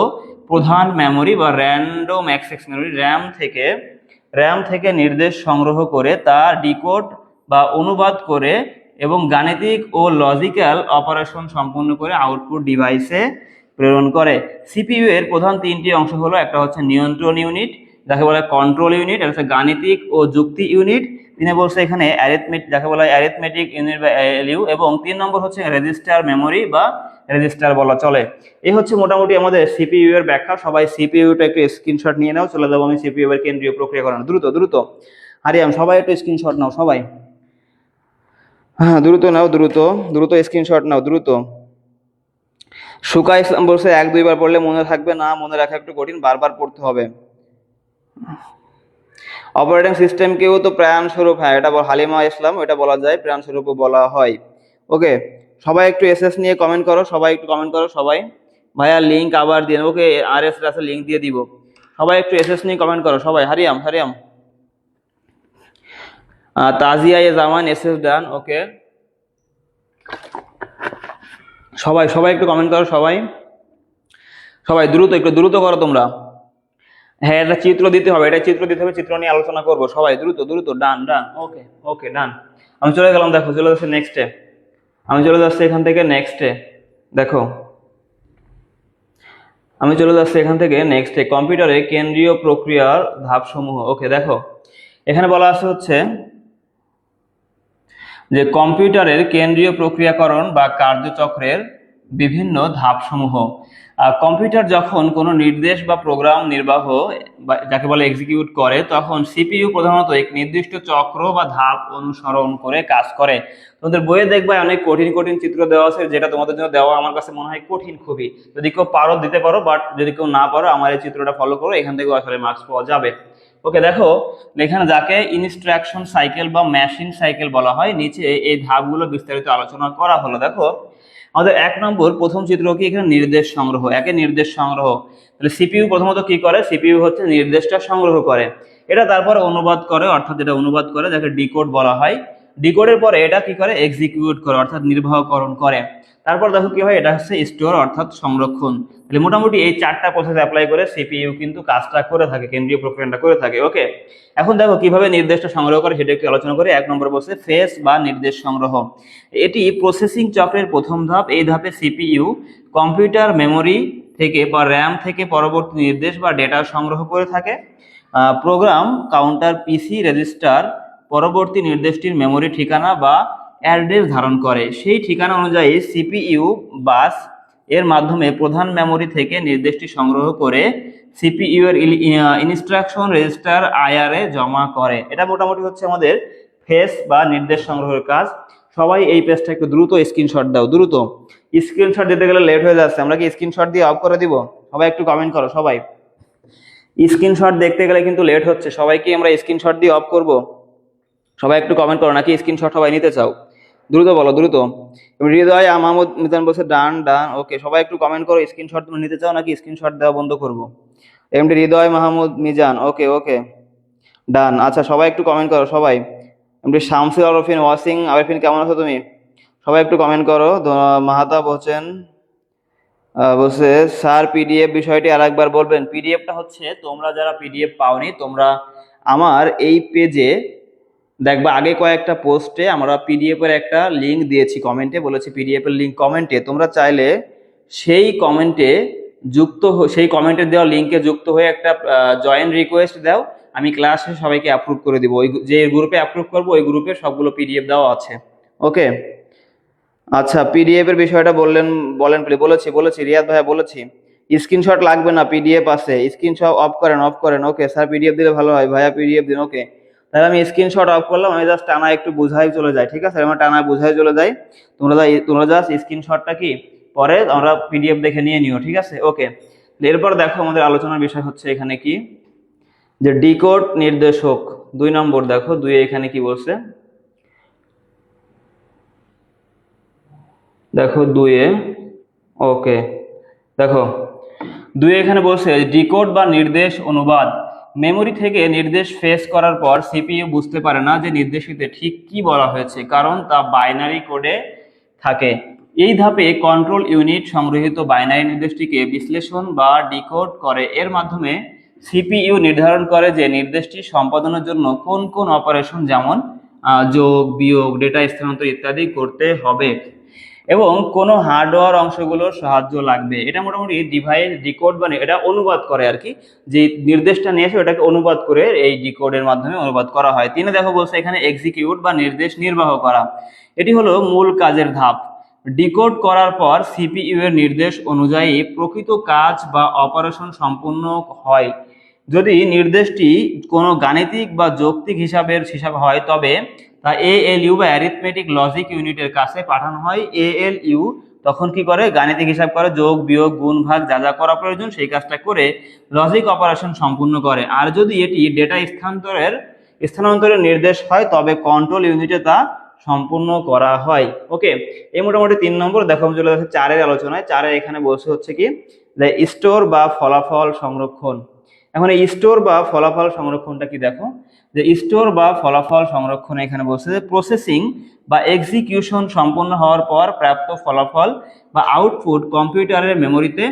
[SPEAKER 1] প্রধান মেমোরি বা র্যান্ডম অ্যাক্সেস মেমোরি র্যাম থেকে নির্দেশ সংগ্রহ করে তা ডিকোড বা অনুবাদ করে এবং গাণিতিক ও লজিক্যাল অপারেশন সম্পন্ন করে আউটপুট ডিভাইসে প্রেরণ করে। সিপিইউ এর প্রধান 3টি অংশ হলো, একটা হচ্ছে নিয়ন্ত্রণ ইউনিট, যাকে বলা হয় কন্ট্রোল ইউনিট, এটা হচ্ছে গাণিতিক ও যুক্তি ইউনিট। তিনি বলছে এখানে অ্যারিথমেটিক, যাকে বলা হয় অ্যারিথমেটিক ইউনিট বা এএলইউ, এবং 3 নম্বর হচ্ছে রেজিস্টার মেমোরি বা রেজিস্টার বলা চলে। এই হচ্ছে মোটামুটি আমাদের সিপিইউ এর ব্যাখ্যা। সবাই সিপিইউটা একটু স্ক্রিনশট নিয়ে নাও, চলে যাবো আমি সিপিইউ এর কেন্দ্রীয় প্রক্রিয়াকরণ। দ্রুত দ্রুত হারিয়াম, সবাই একটু স্ক্রিনশট নাও সবাই। হ্যাঁ দ্রুত নাও, দ্রুত দ্রুত স্ক্রিনশট নাও দ্রুত। সুকা ইসলাম বলছে 1-2 বার পড়লে মনে থাকবে না, মনে রাখা একটু কঠিন, বারবার পড়তে হবে। অপারেটিং সিস্টেমকেও তো প্রাণ স্বরূপ, হ্যাঁ এটা হালিমা ইসলাম, এটা বলা যায়, প্রাণ স্বরূপও বলা হয়। ওকে, সবাই একটু এসএস নিয়ে কমেন্ট করো, সবাই একটু কমেন্ট করো সবাই। ভাইয়া লিংক আবার দিয়ে, ওকে আর এস রাসেল লিংক দিয়ে দিব। সবাই একটু এসএস নিয়ে কমেন্ট করো সবাই। হারিয়াম হারিয়াম, তাজিয়া এ জামান এসএস ডান। ওকে, সবাই সবাই একটু কমেন্ট করো সবাই, সবাই দ্রুত একটু দ্রুত করো তোমরা। হ্যাঁ এটা চিত্র দিতে হবে, এটা চিত্র দিতে হবে, চিত্র নিয়ে আলোচনা করবো সবাই দ্রুত দ্রুত। ডান ডান, ওকে ওকে ডান। আমি চলে গেলাম, দেখো চলে যাচ্ছে নেক্সটে, আমি চলে যাচ্ছি এখান থেকে নেক্সটে। দেখো আমি চলে যাচ্ছি এখান থেকে নেক্সটে, কম্পিউটারে কেন্দ্রীয় প্রক্রিয়ার ধাপসমূহ। ওকে দেখো এখানে বলা আছে হচ্ছে যে কম্পিউটারের কেন্দ্রীয় প্রক্রিয়াকরণ বা কার্যচক্রের বিভিন্ন ধাপসমূহ। কম্পিউটার যখন কোনো নির্দেশ বা প্রোগ্রাম নির্বাহ বা যাকে বলে এক্সিকিউট করে, তখন সিপিইউ প্রধানত এক নির্দিষ্ট চক্র বা ধাপ অনুসরণ করে কাজ করে। তোমাদের বইয়ে দেখবে অনেক কঠিন কঠিন চিত্র দেওয়া আছে, যেটা তোমাদের জন্য দেওয়া আমার কাছে মনে হয় কঠিন খুবই। যদি কেউ পারো দিতে পারো, বাট যদি কেউ না পারো আমার এই চিত্রটা ফলো করো, এখান থেকে আসলে মার্কস পাওয়া যাবে। ওকে দেখো এখানে যাকে ইনস্ট্রাকশন সাইকেল বা মেশিন সাইকেল বলা হয়, নিচে এই ধাপগুলো বিস্তারিত আলোচনা করা হলো। দেখো আমাদের 1 নম্বর প্রথম চিত্র কি, এখানে নির্দেশ সংগ্রহ, একে নির্দেশ সংগ্রহ। তাহলে সিপিইউ প্রথমত কি করে, সিপিইউ হচ্ছে নির্দেশটা সংগ্রহ করে, এটা তারপরে অনুবাদ করে, অর্থাৎ এটা অনুবাদ করে যাকে ডিকোড বলা হয়। ডিকোডের পরে এটা কি করে, এক্সিকিউট করে অর্থাৎ নির্বাহকরণ করে। তারপর দেখো কি হয়, এটা হচ্ছে স্টোর অর্থাৎ সংরক্ষণ। তাহলে মোটামুটি এই 4টা প্রসেস অ্যাপ্লাই করে সিপিইউ কিন্তু কাজটা করে থাকে, কেন্দ্রীয় প্রক্রিয়াটা করে থাকে। ওকে, এখন দেখো কিভাবে নির্দেশটা সংগ্রহ করে সেটা একটু আলোচনা করি। 1 নম্বর বলছে ফেজ বা নির্দেশ সংগ্রহ। এটি প্রসেসিং চক্রের প্রথম ধাপ। এই ধাপে সিপিইউ কম্পিউটার মেমোরি থেকে বা র্যাম থেকে পরবর্তী নির্দেশ বা ডেটা সংগ্রহ করে থাকে। প্রোগ্রাম কাউন্টার পিসি রেজিস্টার পরবর্তী নির্দেশটির মেমোরি ঠিকানা বা অ্যাড্রেস ধারণ করে। সেই ঠিকানা অনুযায়ী সিপিইউ বাস এর মাধ্যমে প্রধান মেমোরি থেকে নির্দেশটি সংগ্রহ করে সিপিইউ এর ইনস্ট্রাকশন রেজিস্টার আইআর এ জমা করে। এটা মোটামুটি হচ্ছে আমাদের ফেজ বা নির্দেশ সংগ্রহের কাজ। সবাই এই পেজটা একটু দ্রুত স্ক্রিনশট দাও, দ্রুত স্ক্রিনশট দিতে গেলে লেট হয়ে যাচ্ছে। আমরা কি স্ক্রিনশট দিয়ে অফ করে দিব? সবাই একটু কমেন্ট করো সবাই। স্ক্রিনশট দেখতে গেলে কিন্তু লেট হচ্ছে, সবাই কি আমরা স্ক্রিনশট দিয়ে অফ করব? সবাই একটু কমেন্ট করো, নাকি স্ক্রিনশট সবাই নিতে চাও? দ্রুত বলো দ্রুত। হৃদয় মাহমুদ মিজান বলছে ডান ডান। ওকে, সবাই একটু কমেন্ট করো, স্ক্রিনশট তুমি নিতে চাও নাকি স্ক্রিনশট দেওয়া বন্ধ করব? এমডি হৃদয় মাহমুদ মিজান, ওকে ওকে ডান। আচ্ছা সবাই একটু কমেন্ট করো সবাই। এমডি শামসুল আরফিন ওয়াসিং, আরফিন কেমন আছো তুমি? সবাই একটু কমেন্ট করো। মাহাতাব হোসেন বলছে স্যার পিডিএফ বিষয়টি আরেকবার বলবেন। পিডিএফটা হচ্ছে তোমরা যারা পিডিএফ পাওনি, তোমরা আমার এই পেজে দেখবা আগে কয়েকটা পোস্টে আমরা পিডিএফ এর একটা লিংক দিয়েছি, কমেন্টে বলেছি পিডিএফ এর লিংক কমেন্টে। তোমরা চাইলে সেই কমেন্টে সেই কমেন্টে দেওয়া লিংকে যুক্ত হয়ে একটা জয়েন রিকোয়েস্ট দাও, আমি ক্লাসে সবাইকে অ্যাপ্রুভ করে দিব। ওই যে গ্রুপে অ্যাপ্রুভ করবো ওই গ্রুপে সবগুলো পিডিএফ দেওয়া আছে। ওকে আচ্ছা, পিডিএফ এর বিষয়টা বলেন বলেছি রিয়াদ ভাইয়া বলেছি। স্ক্রিনশট লাগবে না, পিডিএফ আছে, স্ক্রিনশট অফ করেন। ওকে স্যার পিডিএফ দিলে ভালো হয়, ভাইয়া পিডিএফ দিন। ওকে তাহলে আমি স্ক্রিনশট অফ করলাম, আমি জাস্ট টানা একটু বুঝাই চলে যাই, ঠিক আছে? আমার টানা বুঝাই চলে যাই, তোমরা জাস্ট স্ক্রিনশটটা কি পরে আমরা পিডিএফ দেখে নিয়ে নিও, ঠিক আছে? ওকে, এরপর দেখো আমাদের আলোচনার বিষয় হচ্ছে এখানে কি, যে ডিকোড নির্দেশক 2 নম্বর। দেখো 2 এখানে কি বলছে, দেখো 2 ওকে দেখো 2 এখানে বলছে ডিকোড বা নির্দেশ অনুবাদ। মেমোরি থেকে নির্দেশ ফেচ করার পর সিপিইউ বুঝতে পারে না যে নির্দেশিতে ঠিক কি বলা হয়েছে, কারণ তা বাইনারি কোডে থাকে। এই ধাপে কন্ট্রোল ইউনিট সংগৃহীত বাইনারি নির্দেশটিকে বিশ্লেষণ বা ডিকোড করে। এর মাধ্যমে সিপিইউ নির্ধারণ করে যে নির্দেশটি সম্পাদনের জন্য কোন কোন অপারেশন, যেমন যোগ বিয়োগ ডেটা স্থানান্তর ইত্যাদি করতে হবে। এবং কোনো হার্ডওয়্যার অংশগুলোর সাহায্য লাগবে। এটা মোটামুটি ডিভাইস ডিকোড মানে এটা অনুবাদ করে আর কি, যে নির্দেশটা নিয়ে এসে ওটাকে অনুবাদ করে এই ডিকোডের মাধ্যমে অনুবাদ করা হয়। তিনে দেখো বলছে এখানে এক্সিকিউট বা নির্দেশ নির্বাহ করা, এটি হলো মূল কাজের ধাপ। ডিকোড করার পর সিপিইউ এর নির্দেশ অনুযায়ী প্রকৃত কাজ বা অপারেশন সম্পূর্ণ হয়। যদি নির্দেশটি কোনো গাণিতিক বা যৌক্তিক হিসাব হয় তবে তা এএলইউ বা অ্যারিথমেটিক লজিক ইউনিটের কাছে পাঠানো হয়। এএলইউ তখন কি করে, গাণিতিক হিসাব করে, যোগ বিয়োগ গুণ ভাগ যা যা করা প্রয়োজন সেই কাজটা করে লজিক অপারেশন সম্পূর্ণ করে। আর যদি এটি ডেটা স্থানান্তরের নির্দেশ হয় তবে কন্ট্রোল ইউনিটে তা সম্পূর্ণ করা হয়। ওকে, এই মোটামুটি 3 নম্বর। দেখো আমি চলে যাচ্ছি 4-এর আলোচনায়। 4-এ এখানে বলছে হচ্ছে কি যে স্টোর বা ফলাফল সংরক্ষণ। এখন এই স্টোর বা ফলাফল সংরক্ষণটা কি, দেখো যে স্টোর বা ফলাফল সংরক্ষণ এখানে বলছে যে প্রসেসিং বা এক্সিকিউশন সম্পন্ন হওয়ার পর প্রাপ্ত ফলাফল বা আউটপুট কম্পিউটারের মেমোরিতে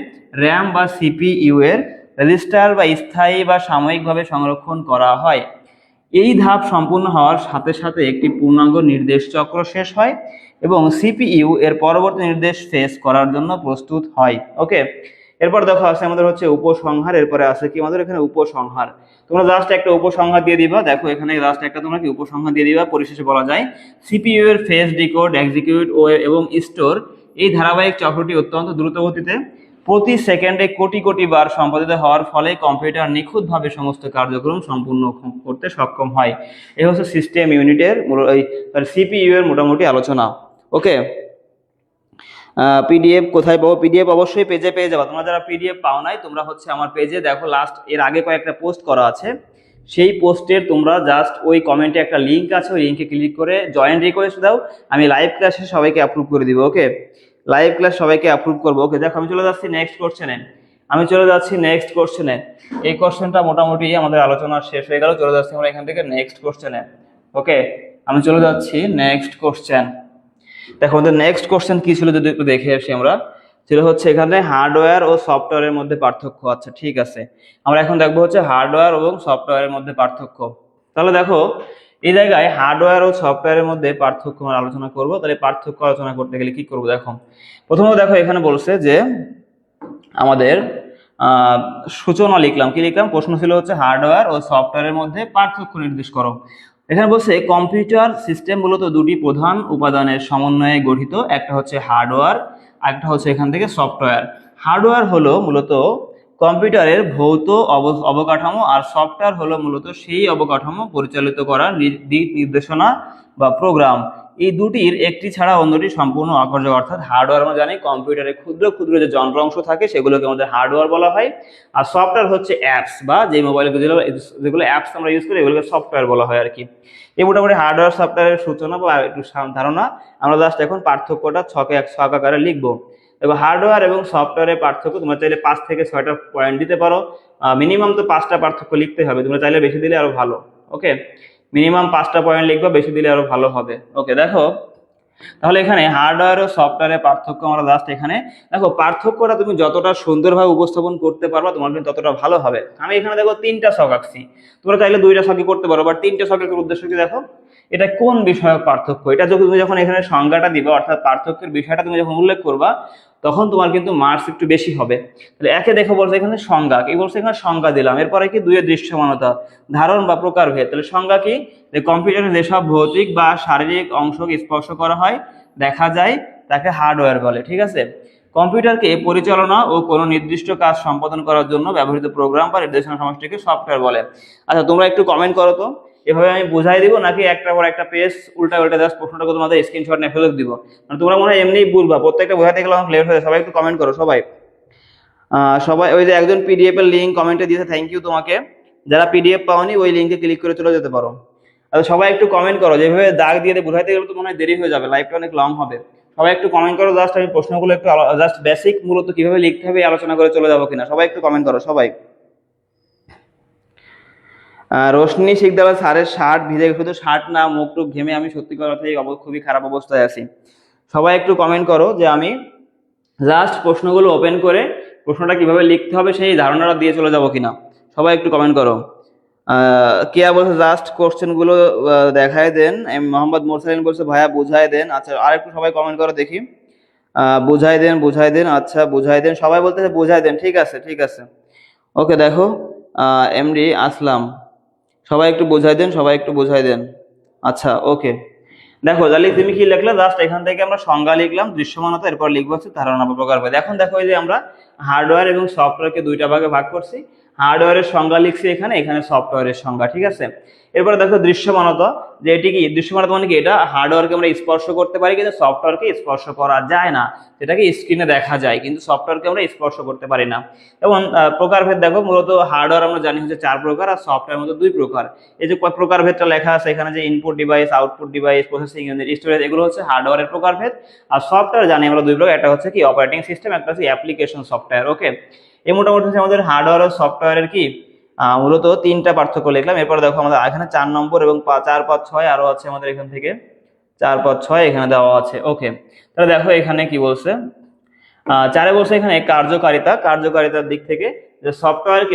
[SPEAKER 1] র্যাম বা সিপিইউ এর রেজিস্টার বা স্থায়ী বা সাময়িকভাবে সংরক্ষণ করা হয়। এই ধাপ সম্পূর্ণ হওয়ার সাথে সাথে একটি পূর্ণাঙ্গ নির্দেশ চক্র শেষ হয় এবং সিপিইউ এর পরবর্তী নির্দেশ ফেস করার জন্য প্রস্তুত হয়। ওকে, এরপর দেখো আছে আমাদের হচ্ছে উপসংহার। এরপরে আছে কি আমাদের এখানে উপসংহার। তোমরা জাস্ট একটা উপসংহার দিয়ে দিবা। দেখো এখানে জাস্ট একটা তোমরা কি উপসংহার দিয়ে দিবা। পরিশেষে বলা যায় সিপিইউ এর ফেজ, ডিকোড, এক্সিকিউট ও এবং স্টোর এই ধারাবাহিক চক্রটি অত্যন্ত দ্রুত গতিতে প্রতি সেকেন্ডে কোটি কোটি বার সম্পাদিত হওয়ার ফলে কম্পিউটার নিখুঁতভাবে সমস্ত কার্যক্রম সম্পূর্ণ করতে সক্ষম হয়। এই হচ্ছে সিস্টেম ইউনিটের সিপিইউ এর মোটামুটি আলোচনা। ওকে, পিডিএফ কোথায় পাবো? পিডিএফ অবশ্যই পেজে পেয়ে যাবে। তোমরা যারা পিডিএফ পাও নাই তোমরা হচ্ছে আমার পেজে দেখো, লাস্ট এর আগে কয়েকটা পোস্ট করা আছে, সেই পোস্টের তোমরা জাস্ট ওই কমেন্টে একটা লিঙ্ক আছে, ওই লিঙ্কে ক্লিক করে জয়েন রিকোয়েস্ট দাও, আমি লাইভ ক্লাসে সবাইকে অ্যাপ্রুভ করে দিব। ওকে, লাইভ ক্লাস সবাইকে অ্যাপ্রুভ করবো। ওকে, দেখো আমি চলে যাচ্ছি নেক্সট কোশ্চেনে। এই কোশ্চেনটা মোটামুটি আমাদের আলোচনা শেষ হয়ে গেল। চলে যাচ্ছি আমরা এখান থেকে নেক্সট কোশ্চেনে। ওকে, আমি চলে যাচ্ছি নেক্সট কোশ্চেন। দেখো আমাদের নেক্সট কোশ্চেন কি ছিল যদি একটু দেখে আসি আমরা, ছিল হচ্ছে এখানে হার্ডওয়্যার ও সফটওয়্যারের মধ্যে পার্থক্য। আচ্ছা ঠিক আছে, আমরা এখন দেখবো হচ্ছে হার্ডওয়্যার এবং সফটওয়্যারের মধ্যে পার্থক্য। তাহলে দেখো এই জায়গায় হার্ডওয়্যার ও সফটওয়্যারের মধ্যে পার্থক্য আমরা আলোচনা করব। তাহলে পার্থক্য আলোচনা করতে গেলে কি করব, দেখো প্রথমত দেখো এখানে বলছে যে আমাদের সূচনা লিখলাম, কি লিখলাম, প্রশ্ন ছিল হচ্ছে হার্ডওয়্যার ও সফটওয়্যারের মধ্যে পার্থক্য নির্দেশ করো। এখানে বলছে কম্পিউটার সিস্টেম মূলত দুটি প্রধান উপাদানের সমন্বয়ে গঠিত, একটা হচ্ছে হার্ডওয়্যার আর একটা হচ্ছে এখান থেকে সফটওয়্যার। হার্ডওয়্যার হলো মূলত কম্পিউটারের ভৌত অবকাঠামো আর সফটওয়্যার হলো মূলত সেই অবকাঠামো পরিচালিত করার দিক নির্দেশনা বা প্রোগ্রাম। এই দুটির একটি ছাড়া অন্যটি সম্পূর্ণ অকার্যকর। অর্থাৎ হার্ডওয়্যার আমরা জানি কম্পিউটারে ক্ষুদ্র ক্ষুদ্র যে যন্ত্র অংশ থাকে সেগুলোকে আমাদের হার্ডওয়্যার বলা হয়, আর সফটওয়্যার হচ্ছে অ্যাপস বা যে মোবাইলে যেগুলো অ্যাপস আমরা ইউজ করি এগুলোকে সফটওয়্যার বলা হয় আর কি। এই মোটামুটি হার্ডওয়্যার সফটওয়্যারের সূচনা বা একটু ধারণা আমরা জাস্ট এখন পার্থক্যটা ছক আকারে লিখবো। এবং হার্ডওয়্যার এবং সফটওয়্যারের পার্থক্য তোমরা চাইলে 5 থেকে 6টা পয়েন্ট দিতে পারো, মিনিমাম তো 5টা পার্থক্য লিখতে হবে, তোমরা চাইলে বেশি দিলে আরো ভালো। ওকে, মিনিমাম 5টা পয়েন্ট লিখবা, বেশি দিলে আরো ভালো হবে। ওকে, দেখো তাহলে এখানে হার্ডওয়্যার ও সফটওয়্যারের পার্থক্য আমরা জাস্ট এখানে দেখো, পার্থক্যটা তুমি যতটা সুন্দরভাবে উপস্থাপন করতে পারবা তোমার কিন্তু ততটা ভালো হবে। আমি এখানে দেখো 3টা ছক আঁকছি, তোমরা চাইলে 2টা ছকই করতে পারো, বাট 3টে ছকের উদ্দেশ্য কি দেখো, এটা কোন বিষয়ক পার্থক্য, এটা তুমি যখন এখানে সংজ্ঞাটা দিবা অর্থাৎ পার্থক্যের বিষয়টা তুমি যখন উল্লেখ করবা তখন তোমার কিন্তু মার্কস একটু বেশি হবে। তাহলে একে দেখো বলছে এখানে সংজ্ঞা, কি বলছে এখানে সংজ্ঞা দিলাম, এরপরে কি দুইয়ের দৃশ্যমানতা, ধারণ বা প্রকারভেদ। তাহলে সংজ্ঞা কি, যে কম্পিউটারে যেসব ভৌতিক বা শারীরিক অংশকে স্পর্শ করা হয় দেখা যায় তাকে হার্ডওয়্যার বলে। ঠিক আছে, কম্পিউটারকে পরিচালনা ও কোনো নির্দিষ্ট কাজ সম্পাদন করার জন্য ব্যবহৃত প্রোগ্রাম বা নির্দেশনা সমষ্টিকে সফটওয়্যার বলে। আচ্ছা তোমরা একটু কমেন্ট করো তো, এভাবে আমি বুঝাই দিব নাকি একটা পর একটা পেজ উল্টা জাস্ট প্রশ্নটাকে তোমাদের স্ক্রিনশট নিয়ে ফেলে দিব, মানে তোমরা মনে হয় এমনিই বলবা, প্রত্যেকটা বোঝাতে গেলে লেট হয়ে যায়। সবাই একটু কমেন্ট করো সবাই। সবাই ওই যে একজন পিডিএফ এর লিঙ্ক কমেন্টে দিয়েছে, থ্যাংক ইউ তোমাকে। যারা পিডিএফ পাওনি ওই লিঙ্কে ক্লিক করে চলে যেতে পারো। আচ্ছা সবাই একটু কমেন্ট করো, যেভাবে দাগ দিয়ে বুঝাইতে গেলে তো মনে হয় দেরি হয়ে যাবে, লাইভটা অনেক লং হবে। সবাই একটু কমেন্ট করো, জাস্ট আমি প্রশ্নগুলো একটু জাস্ট বেসিক মূলত কিভাবে লিখতে হবে আলোচনা করে চলে যাবো কিনা, সবাই একটু কমেন্ট করো সবাই। রোশনি শিকদার স্যারের শার্ট ভিজে, শুধু শার্ট না মুখ টুক ঘেমে আমি সত্যি কথাই খুবই খারাপ অবস্থায় আছি। সবাই একটু কমেন্ট করো যে আমি জাস্ট প্রশ্নগুলো ওপেন করে প্রশ্নটা কিভাবে লিখতে হবে সেই ধারণাটা দিয়ে চলে যাবো কিনা, সবাই একটু কমেন্ট করো। কেয়া বলছে জাস্ট কোশ্চেন গুলো দেখায় দেন। মোহাম্মদ মোরসালিন বলছে ভাইয়া বুঝায় দেন। আচ্ছা আর একটু সবাই কমেন্ট করো দেখি। বুঝাই দেন, আচ্ছা বুঝাই দেন, সবাই বলতেছে বুঝাই দেন, ঠিক আছে ঠিক আছে। ওকে দেখো, এমডি আসলাম, সবাই একটু বুঝাই দেন, সবাই একটু বুঝাই দেন। আচ্ছা ওকে, দেখো তাহলে তুমি কি লিখলে, জাস্ট এখান থেকে আমরা সংজ্ঞা লিখলাম দৃশ্যমানতা, এরপর লিখবো হচ্ছে ধারণা বা প্রকারভেদ। এখন দেখো এই যে আমরা হার্ডওয়্যার এবং সফটওয়্যারকে দুইটা ভাগে ভাগ করছি, হার্ডওয়্যারের সংজ্ঞা লিখছি এখানে, এখানে সফটওয়্যারের সংজ্ঞা, ঠিক আছে। এরপরে দেখো দৃশ্যমানতা, যে এটি কি দৃশ্যমানতা মানে কি, এটা হার্ডওয়্যারকে আমরা স্পর্শ করতে পারি কিন্তু সফটওয়্যারকে স্পর্শ করা যায় না, সেটাকে স্ক্রিনে দেখা যায় কিন্তু সফটওয়্যারকে আমরা স্পর্শ করতে পারি না। এবং প্রকারভেদ দেখো, মূলত হার্ডওয়্যার আমরা জানি হচ্ছে 4 প্রকার আর সফটওয়্যার মধ্যে 2 প্রকার। এই যে প্রকারভেদটা লেখা আছে এখানে, যে input device, output device, processing unit, storage, এগুলো হচ্ছে হার্ডওয়্যারের প্রকারভেদ। আর সফটওয়্যার জানি আমরা 2 প্রকার, একটা হচ্ছে কি অপারেটিং সিস্টেম, একটা হচ্ছে অ্যাপ্লিকেশন সফটওয়্যার। ওকে, এই মোটামুটি হচ্ছে আমাদের হার্ডওয়্যার আর সফটওয়্যারের কি মূলত 3টা পার্থক্য লিখলাম। এরপর দেখো আমাদের এখানে 4 নম্বর এবং 4, 5, 6 আরো আছে আমাদের এখান থেকে 4, 5, 6 এখানে দেওয়া আছে। ওকে, তাহলে দেখো এখানে কি বলছে, 4 বলছে এখানে কার্যকারিতার দিক থেকে, যে সফটওয়্যারের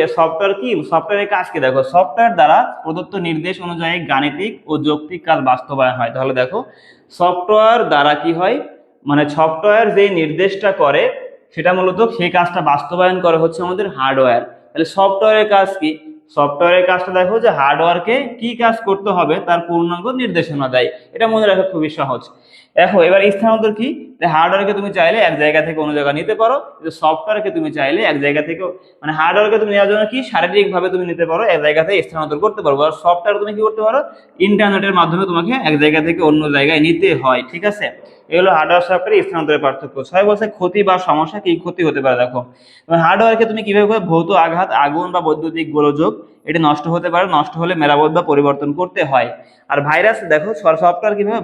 [SPEAKER 1] কাজ কি, দেখো সফটওয়্যার দ্বারা প্রদত্ত নির্দেশ অনুযায়ী গাণিতিক ও যৌক্তিক কাজ বাস্তবায়ন হয়। তাহলে দেখো সফটওয়্যার দ্বারা কি হয়, মানে সফটওয়্যার যে নির্দেশটা করে সেটা মূলত সেই কাজটা বাস্তবায়ন করে হচ্ছে আমাদের হার্ডওয়্যার। তাহলে সফটওয়্যারের কাজ কি, সফটওয়্যারের কাজটা দেখো যে হার্ডওয়্যারকে কি কাজ করতে হবে তার পূর্ণাঙ্গ নির্দেশনা দেয়, এটা মনে রাখা খুবই সহজ। দেখো এবার স্থানান্তর কি, হার্ডওয়্যারকে তুমি চাইলে এক জায়গা থেকে অন্য জায়গা নিতে পারো, কিন্তু সফটওয়্যারকে তুমি চাইলে এক জায়গা থেকে, মানে হার্ডওয়্যারকে তুমি নেওয়ার জন্য কি শারীরিক ভাবে তুমি নিতে পারো, এক জায়গা থেকে স্থানান্তর করতে পারো। আর সফটওয়্যার তুমি কি করতে পারো, ইন্টারনেটের মাধ্যমে তোমাকে এক জায়গা থেকে অন্য জায়গায় নিতে হয়, ঠিক আছে। এগুলো হার্ডওয়্যার সফটওয়্যার স্থানান্তরের পার্থক্য। 6 বলছে ক্ষতি বা সমস্যা, কি ক্ষতি হতে পারে, দেখো হার্ডওয়্যারকে তুমি কিভাবে, ভৌত আঘাত, আগুন বা বৈদ্যুতিক গোলযোগ, এটি নষ্ট হতে পারে, নষ্ট হলে মেরামত বা পরিবর্তন করতে হয়। আর ভাইরাস, দেখো সফটওয়্যার কিভাবে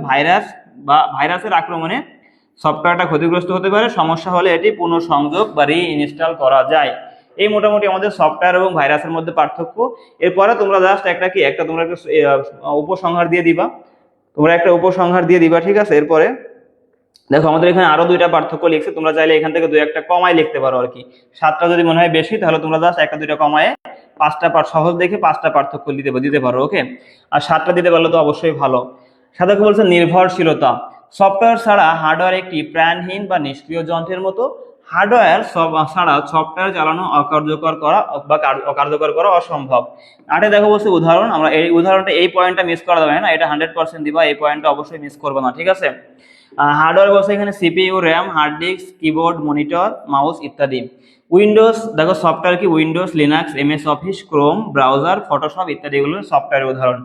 [SPEAKER 1] ভাইরাসের আক্রমণে সফটওয়্যারটা ক্ষতিগ্রস্ত হতে পারে, সমস্যা হলে এটি পুনঃসংযোগ বা রিইনস্টল করা যায়। এই মোটামুটি আমাদের সফটওয়্যার এবং ভাইরাসের মধ্যে পার্থক্য। এরপরে তোমরা জাস্ট তোমরা একটা উপসংহার দিয়ে দিবা, ঠিক আছে। এরপরে দেখো আমাদের এখানে আরো 2টা পার্থক্য লিখছে, তোমরা চাইলে এখান থেকে 2-1টা কমায় লিখতে পারো আর কি। 7টা যদি মনে হয় বেশি তাহলে তোমরা জাস্ট 1-2টা কমায় 5টা সহজ দেখে 5টা পার্থক্য দিতে পারো। ওকে, আর 7টা দিতে পারলে তো অবশ্যই ভালো। সাথে বলছে নির্ভরশীলতা, সফটওয়্যার ছাড়া হার্ডওয়্যার একটি প্রাণহীন বা নিষ্ক্রিয় যন্ত্রের মতো, হার্ডওয়্যার ছাড়া সফটওয়্যার চালানো অকার্যকর করা অসম্ভব। 8 দেখো বলছে উদাহরণ, আমরা এই উদাহরণটা, এই পয়েন্টটা মিস করা যাবে না, এটা 100% দিবা, এই পয়েন্টটা অবশ্যই মিস করবে না, ঠিক আছে। হার্ডওয়্যার বলছে এখানে CPU, RAM, hard disk, keyboard, monitor, mouse ইত্যাদি। উইন্ডোজ, দেখো সফটওয়্যার কি Windows, Linux, MS Office, Chrome browser, Photoshop ইত্যাদি, এগুলো সফটওয়্যারের উদাহরণ।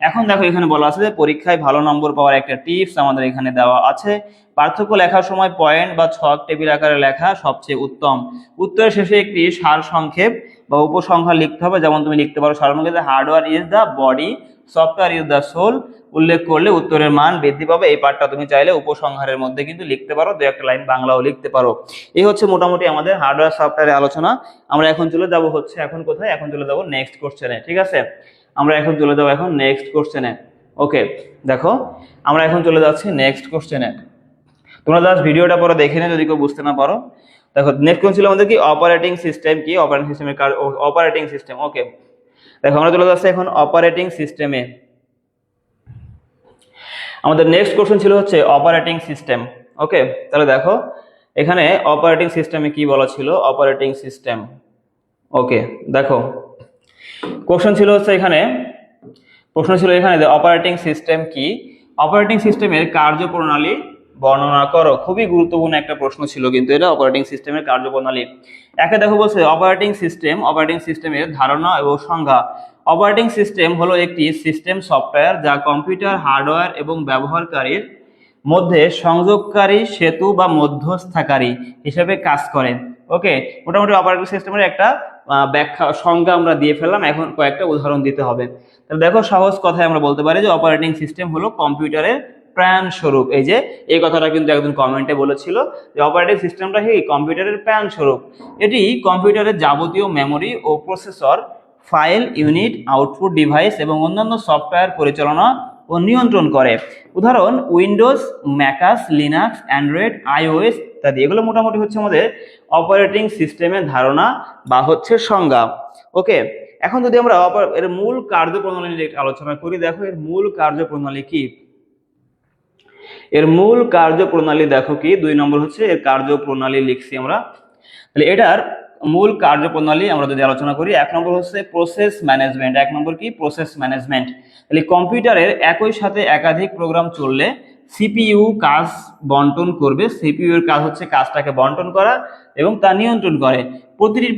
[SPEAKER 1] এখন দেখো এখানে বলা আছে যে পরীক্ষায় ভালো নম্বর পাওয়ার একটা টিপস আমাদের এখানে দেওয়া আছে। পার্থক্য লেখার সময় পয়েন্ট বা ছক টেবিল আকারে লেখা সবচেয়ে উত্তম। উত্তরের শেষে একটি সার সংক্ষেপ বা উপসংহার লিখতে হবে, যেমন তুমি লিখতে পারো সারসংক্ষেপে hardware is the body, software is the soul, উল্লেখ করলে উত্তরের মান বৃদ্ধি পাবে। এই পার্টটা তুমি চাইলে উপসংহারের মধ্যে কিন্তু লিখতে পারো, 2-1টা লাইন বাংলাও লিখতে পারো। এই হচ্ছে মোটামুটি আমাদের হার্ডওয়্যার সফটওয়্যারের আলোচনা। আমরা এখন চলে যাব হচ্ছে, এখন কোথায়, এখন চলে যাব নেক্সট কোশ্চেনে, ঠিক আছে। আমরা এখন চলে যাব নেক্সট কোশ্চেনে। ওকে, দেখো আমরা এখন চলে যাচ্ছি নেক্সট কোশ্চেনে। তোমরা জাস্ট ভিডিওটা পরে দেখে নে যদি কেউ বুঝতে না পারো। দেখো নেক্সট কোশ্চেন ছিল আমাদের কি অপারেটিং সিস্টেম, কি অপারেটিং সিস্টেমের অপারেটিং সিস্টেম। ওকে, দেখো আমরা চলে যাচ্ছি এখন অপারেটিং সিস্টেমে। আমাদের নেক্সট কোশ্চেন ছিল হচ্ছে অপারেটিং সিস্টেম। ওকে, তাহলে দেখো এখানে অপারেটিং সিস্টেমে কি বলা ছিল, অপারেটিং সিস্টেম। ওকে, দেখো কোশ্চেন ছিল হচ্ছে এখানে, প্রশ্ন ছিল এখানে যে অপারেটিং সিস্টেম কি, অপারেটিং সিস্টেমের কার্যপ্রণালী বর্ণনা করো। খুবই গুরুত্বপূর্ণ একটা প্রশ্ন ছিল কিন্তু এটা, অপারেটিং সিস্টেমের কার্যপ্রণালী। একে দেখো বলছে অপারেটিং সিস্টেমের ধারণা এবং সংজ্ঞা। অপারেটিং সিস্টেম হলো একটি সিস্টেম সফটওয়্যার যা কম্পিউটার হার্ডওয়্যার এবং ব্যবহারকারীর মধ্যে সংযোগকারী, সেতু বা মধ্যস্থতাকারী হিসেবে কাজ করে। ওকে, মোটামুটি অপারেটিং সিস্টেমের একটা ব্যাখ্যা সংজ্ঞা আমরা দিয়ে ফেললাম, এখন কয়েকটা উদাহরণ দিতে হবে। তাহলে দেখো সহজ কথায় আমরা বলতে পারি যে অপারেটিং সিস্টেম হলো কম্পিউটারের প্রাণ স্বরূপ। এই যে এই কথাটা কিন্তু একজন কমেন্টে বলেছিল যে অপারেটিং সিস্টেমটা কি কম্পিউটারের প্রাণ স্বরূপ। এটি কম্পিউটারের যাবতীয় মেমোরি ও processor, file unit, output device এবং অন্যান্য সফটওয়্যার পরিচালনা ও নিয়ন্ত্রণ করে। উদাহরণ Windows, macOS, Linux, Android, iOS ইত্যাদি। এগুলো মোটামুটি হচ্ছে আমাদের অপারেটিং সিস্টেমের ধারণা বা হচ্ছে সংজ্ঞা। ওকে, এখন যদি আমরা এর মূল কার্যপ্রণালী নিয়ে আলোচনা করি, দেখো এর মূল কার্যপ্রণালী কি। এর মূল কার্যপ্রণালী দেখো কি, 2 নম্বর হচ্ছে এর কার্যপ্রণালী লিখছি আমরা। তাহলে এটার মূল কার্যপ্রণালী আমরা যদি আলোচনা করি, 1 নম্বর হচ্ছে প্রসেস ম্যানেজমেন্ট। 1 নম্বর কি, প্রসেস ম্যানেজমেন্ট। তাহলে কম্পিউটারের একই সাথে একাধিক প্রোগ্রাম চললে সিপিইউ কাজ বন্টন করবে। সিপিইউ এর কাজ হচ্ছে কাজটাকে বন্টন করা এবং তা নিয়ন্ত্রণ করে। প্রতিটি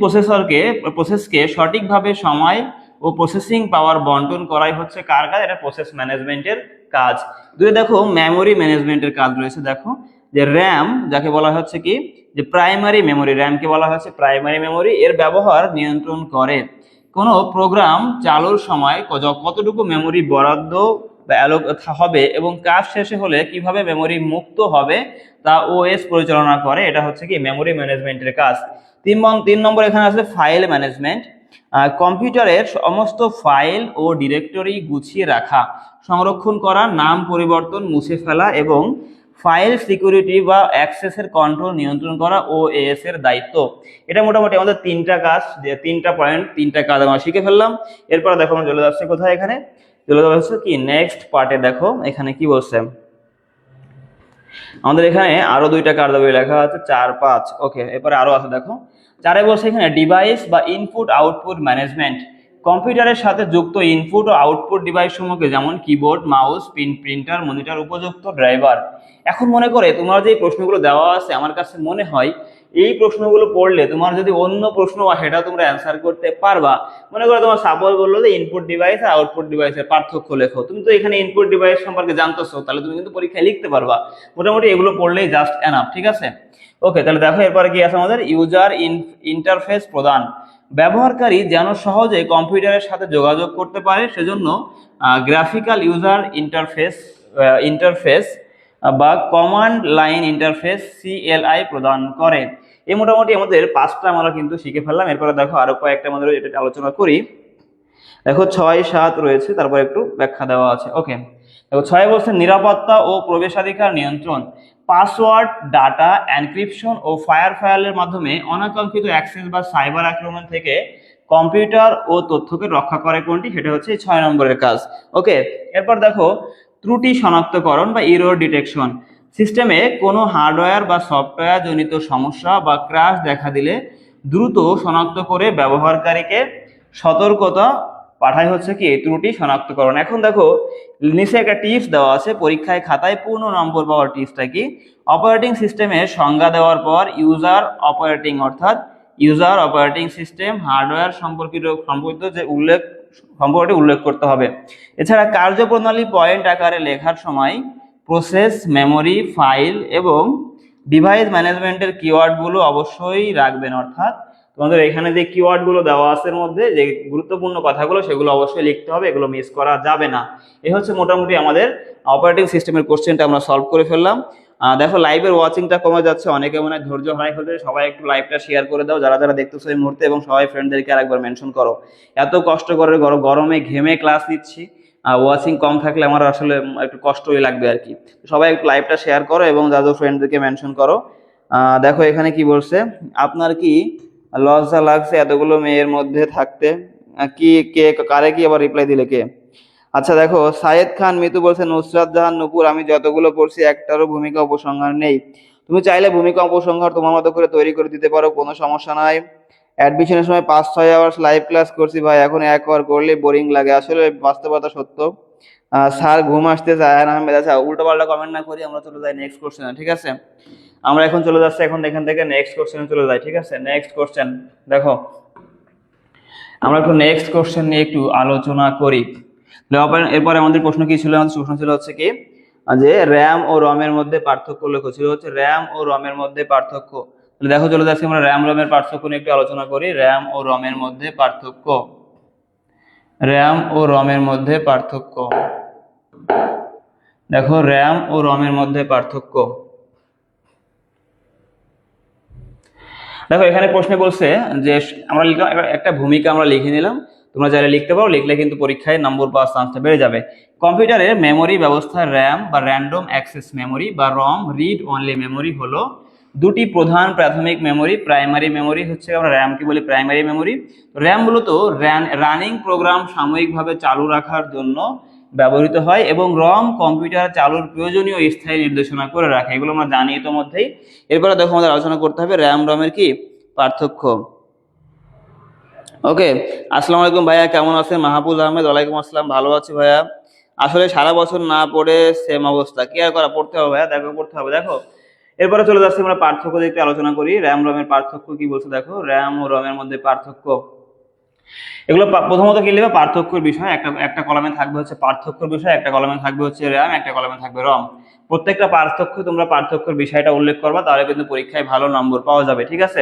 [SPEAKER 1] প্রসেসকে সঠিকভাবে সময় ও প্রসেসিং পাওয়ার বন্টন করাই হচ্ছে কার কাজ, এটা প্রসেস ম্যানেজমেন্টের কাজ। দুই দেখো মেমোরি ম্যানেজমেন্টের কাজ রয়েছে। দেখো যে র্যাম যাকে বলা হচ্ছে কি, যে প্রাইমারি মেমোরি, র্যামকে বলা হচ্ছে প্রাইমারি মেমোরি, এর ব্যবহার নিয়ন্ত্রণ করে। কোনো প্রোগ্রাম চালুর সময় কতটুকু মেমোরি বরাদ্দ বা হবে এবং কাজ শেষে হলে কিভাবে মেমোরি মুক্ত হবে তা ওএস পরিচালনা করে, এটা হচ্ছে কি মেমোরি ম্যানেজমেন্টের কাজ। 3 নম্বর এখানে আছে ফাইল ম্যানেজমেন্ট। কম্পিউটারের সমস্ত ফাইল ও ডিরেক্টরি গুছিয়ে রাখা, সংরক্ষণ করা, নাম পরিবর্তন, মুছে ফেলা এবং ফাইল সিকিউরিটি বা অ্যাক্সেসের কন্ট্রোল নিয়ন্ত্রণ করা ওএস এর দায়িত্ব। এটা মোটামুটি আমাদের 3টা কাজ, যে 3টা পয়েন্ট, 3টা কাজ আমরা শিখে ফেললাম। এরপর দেখো আমরা চলে যাচ্ছি কোথায়, এখানে চলে যাচ্ছে কি নেক্সট পার্টে। দেখো এখানে কি বলছে আমাদের, এখানে আরো 2টা কার্যাবলী লেখা আছে, 4, 5। ওকে, এরপরে আরো আছে। দেখো 4 বলছে এখানে ডিভাইস বা ইনপুট আউটপুট ম্যানেজমেন্ট। কম্পিউটারের সাথে যুক্ত ইনপুট ও আউটপুট ডিভাইস সমূহকে, যেমন কিবোর্ড, মাউস, প্রিন্টার, মনিটর, উপযুক্ত ড্রাইভার। এখন মনে করে তোমার যে প্রশ্নগুলো দেওয়া আছে, আমার কাছে মনে হয় এই প্রশ্নগুলো পড়লে তোমার যদি অন্য প্রশ্ন আসে সেটা তোমরা অ্যান্সার করতে পারবা। মনে করো তোমার সাপোজ বললো যে ইনপুট ডিভাইস আর আউটপুট ডিভাইসের পার্থক্য লেখো, তুমি তো এখানে ইনপুট ডিভাইস সম্পর্কে জানতেছো, তাহলে তুমি কিন্তু পরীক্ষায় লিখতে পারবা। মোটামুটি এগুলো পড়লেই জাস্ট এনাফ, ঠিক আছে। ওকে, তাহলে দেখো এরপরে কি আছে আমাদের, ইউজার ইন্টারফেস প্রদান। ব্যবহারকারী যেন সহজে কম্পিউটারের সাথে যোগাযোগ করতে পারে সেজন্য গ্রাফিক্যাল ইউজার ইন্টারফেস বা কমান্ড লাইন ইন্টারফেস সিএলআই প্রদান করে। এই মোটামুটি আমাদের 5টা আমরা কিন্তু শিখে ফেললাম। এরপরে দেখো আরো কয়েকটা আমাদের এটা আলোচনা করি। দেখো 6, 7 রয়েছে, তারপর একটু ব্যাখ্যা দেওয়া আছে। ওকে, দেখো 6 বলছে নিরাপত্তা ও প্রবেশাধিকার নিয়ন্ত্রণ। পাসওয়ার্ড, ডাটা এনক্রিপশন ও ফায়ারওয়ালের মাধ্যমে অনাকাঙ্ক্ষিত অ্যাক্সেস বা সাইবার আক্রমণ থেকে কম্পিউটার ও তথ্যকে রক্ষা করে কোনটি, সেটা হচ্ছে 6 নম্বরের কাজ। ওকে, এরপর দেখো ত্রুটি শনাক্তকরণ বা এরর ডিটেকশন। সিস্টেমে কোনো হার্ডওয়্যার বা সফটওয়্যার জনিত সমস্যা বা ক্র্যাশ দেখা দিলে দ্রুত শনাক্ত করে ব্যবহারকারীকে সতর্কতা পাঠায় হচ্ছে কি ত্রুটি শনাক্তকরণ। এখন দেখো নিচে একটা টিপস দেওয়া আছে, পরীক্ষায় খাতায় পূর্ণ নম্বর পাওয়ার টিপসটা কি, অপারেটিং সিস্টেমের সংজ্ঞা দেওয়ার পর ইউজার অপারেটিং অর্থাৎ ইউজার অপারেটিং সিস্টেম হার্ডওয়্যার সম্পর্কিত যে সম্পর্কটি উল্লেখ করতে হবে। এছাড়া কার্যপ্রণালী পয়েন্ট আকারে লেখার সময় প্রসেস, মেমোরি, ফাইল এবং ডিভাইস ম্যানেজমেন্টের কিওয়ার্ডগুলো অবশ্যই রাখবেন। অর্থাৎ তোমাদের এখানে যে কিওয়ার্ডগুলো দেওয়া আছে এর মধ্যে যে গুরুত্বপূর্ণ কথাগুলো সেগুলো অবশ্যই লিখতে হবে, এগুলো মিস করা যাবে না। এই হচ্ছে মোটামুটি আমাদের অপারেটিং সিস্টেমের কোশ্চেনটা আমরা সলভ করে ফেললাম। দেখো লাইভের ওয়াচিংটা কমে যাচ্ছে, অনেকে মনে হয় ধৈর্য হারাই ফেলছে। সবাই একটু লাইভটা শেয়ার করে দাও যারা যারা দেখতেছো এই মুহূর্তে, এবং সবাই ফ্রেন্ডদেরকে আরেকবার মেনশন করো। এত কষ্ট করে গরমে ঘেমে ক্লাস নিচ্ছি, ওয়াচিং কম থাকলে আমার আসলে একটু কষ্টই লাগবে আর কি। সবাই একটু লাইভটা শেয়ার করো এবং যাদের ফ্রেন্ডদেরকে মেনশন করো। দেখো এখানে কি বলছে, আপনার কি লজ্জা লাগছে এতগুলো মেয়ের মধ্যে থাকতে? কি কে কারে কি আবার রিপ্লাই দিলে কে? আচ্ছা দেখো সায়েদ খান মিতু বলছে নুসরাত জাহান নূপুর, আমি যতগুলো পড়ছি একটারও ভূমিকা উপসংহার নেই। তুমি চাইলে ভূমিকা উপসংহার তোমার মতো করে তৈরি করে দিতে পারো, কোনো সমস্যা নাই। অ্যাডমিশনের সময় 5-6 আওয়ার্স লাইভ ক্লাস করছি ভাই, এখন 1 আওয়ার করলে বোরিং লাগে, আসলে বাস্তবতা সত্য। স্যার ঘুম আসতে চায় না। আচ্ছা উল্টো পাল্টা কমেন্ট না করি, আমরা চলে যাই নেক্সট কোশ্চেনে, ঠিক আছে। আমরা এখন চলে যাচ্ছি এখন এখান থেকে নেক্সট কোশ্চেনে চলে যাই, ঠিক আছে। নেক্সট কোশ্চেন দেখো, আমরা একটু নেক্সট কোশ্চেন নিয়ে একটু আলোচনা করি। এরপরে আমাদের প্রশ্ন কি ছিল, আমাদের প্রশ্ন ছিল হচ্ছে কি যে র্যাম ও রমের মধ্যে পার্থক্য লেখো, ছিল হচ্ছে র্যাম ও রমের মধ্যে পার্থক্য। দেখো চলে যাচ্ছি আমরা র্যাম রমের পার্থক্য নিয়ে একটু আলোচনা করি। র্যাম ও রমের মধ্যে পার্থক্য, র্যাম ও রমের মধ্যে পার্থক্য। দেখো র্যাম ও রমের মধ্যে পার্থক্য। দেখো এখানে প্রশ্নে বলছে যে আমরা লিখলাম একটা ভূমিকা আমরা লিখে নিলাম, তোমরা চাইলে লিখতে পারো, লিখলে কিন্তু পরীক্ষায় নম্বর পাওয়ার চান্সটা বেড়ে যাবে। কম্পিউটারের মেমোরি ব্যবস্থা র্যাম বা র্যান্ডম অ্যাক্সেস মেমোরি বা রম, রিড অনলি মেমোরি হলো দুটি প্রধান প্রাথমিক মেমোরি। প্রাইমারি মেমোরি হচ্ছে আমরা র্যামকে বলি প্রাইমারি মেমোরি। র্যাম মূলত রানিং প্রোগ্রাম সাময়িকভাবে চালু রাখার জন্য ব্যবহৃত হয়, এবং রম কম্পিউটার চালুর প্রয়োজনীয় স্থায়ী নির্দেশনা করে রাখে। এগুলো আমরা জানি ইতোমধ্যেই। এরপরে দেখো আমাদের আলোচনা করতে হবে র্যাম রমের কি পার্থক্য। ওকে, আসসালামু আলাইকুম ভাইয়া, কেমন আছেন? মাহবুব আহমেদ, ওয়ালাইকুম আসসালাম, ভালো আছি ভাইয়া। আসলে সারা বছর না পড়ে সেম অবস্থা, কি আর করা, পড়তে হবে ভাইয়া, দেখো পড়তে হবে। দেখো এরপরে চলে যাচ্ছি আমরা পার্থক্য দেখতে আলোচনা করি। র্যাম রমের পার্থক্য কি বলছে দেখো, র্যাম ও রমের মধ্যে পার্থক্য। এগুলো প্রথমত কি লিখবে, পার্থক্যের বিষয়। একটা একটা কলামে থাকবে হচ্ছে পার্থক্যের বিষয়, একটা কলামে থাকবে হচ্ছে র্যাম, একটা কলামে থাকবে রম। প্রত্যেকটা পার্থক্য তোমরা পার্থক্যের বিষয়টা উল্লেখ করবা, তাহলে কিন্তু পরীক্ষায় ভালো নম্বর পাওয়া যাবে, ঠিক আছে।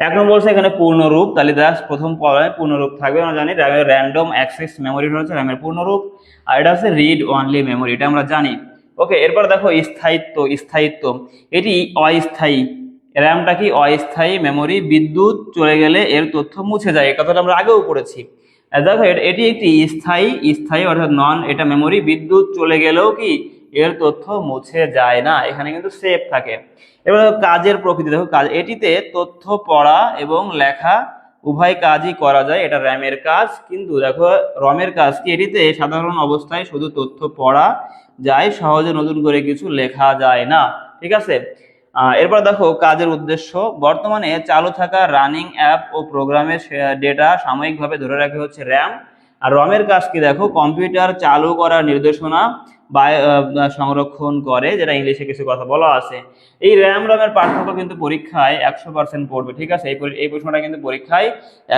[SPEAKER 1] এক নম্বর বলছে এখানে পূর্ণরূপ, তাহলে জাস্ট প্রথম কলামে পূর্ণরূপ থাকবে। আমরা জানি র্যামের র্যান্ডম অ্যাক্সেস মেমোরি হচ্ছে র্যামের পূর্ণরূপ, আর এটা হচ্ছে রিড অনলি মেমোরি, এটা আমরা জানি। ওকে, এরপর দেখো স্থায়িত্ব। স্থায়িত্ব এটি অস্থায়ী, র্যামটা কি অস্থায়ী মেমোরি, বিদ্যুৎ চলে গেলে এর তথ্য মুছে যায়, এই কথাটা আমরা আগেও পড়েছি। দেখো এটি একটি স্থায়ী, স্থায়ী অর্থাৎ নন, এটা মেমোরি, বিদ্যুৎ চলে গেলেও কি এর তথ্য মুছে যায় না, এখানে কিন্তু সেভ থাকে। এবার দেখো কাজের প্রকৃতি, দেখো কাজ, এটিতে তথ্য পড়া এবং লেখা উভয় কাজই করা যায়, এটা র্যামের কাজ। কিন্তু দেখো রমের কাজ কি, এটিতে সাধারণ অবস্থায় শুধু তথ্য পড়া যায়, সহজে নতুন করে কিছু লেখা যায় না, ঠিক আছে। এরপর দেখো কাজের উদ্দেশ্য, বর্তমানে চালু থাকা রানিং অ্যাপ ও প্রোগ্রামের ডেটা সাময়িকভাবে ধরে রাখে হচ্ছে র্যাম। আর রমের কাজ কি দেখো, কম্পিউটার চালু করার নির্দেশনা বা সংরক্ষণ করে, যেটা ইংলিশে কিছু কথা বলা আছে। এই র্যাম রমের পার্থক্য কিন্তু পরীক্ষায় 100% পড়বে, ঠিক আছে। এই প্রশ্নটা কিন্তু পরীক্ষায়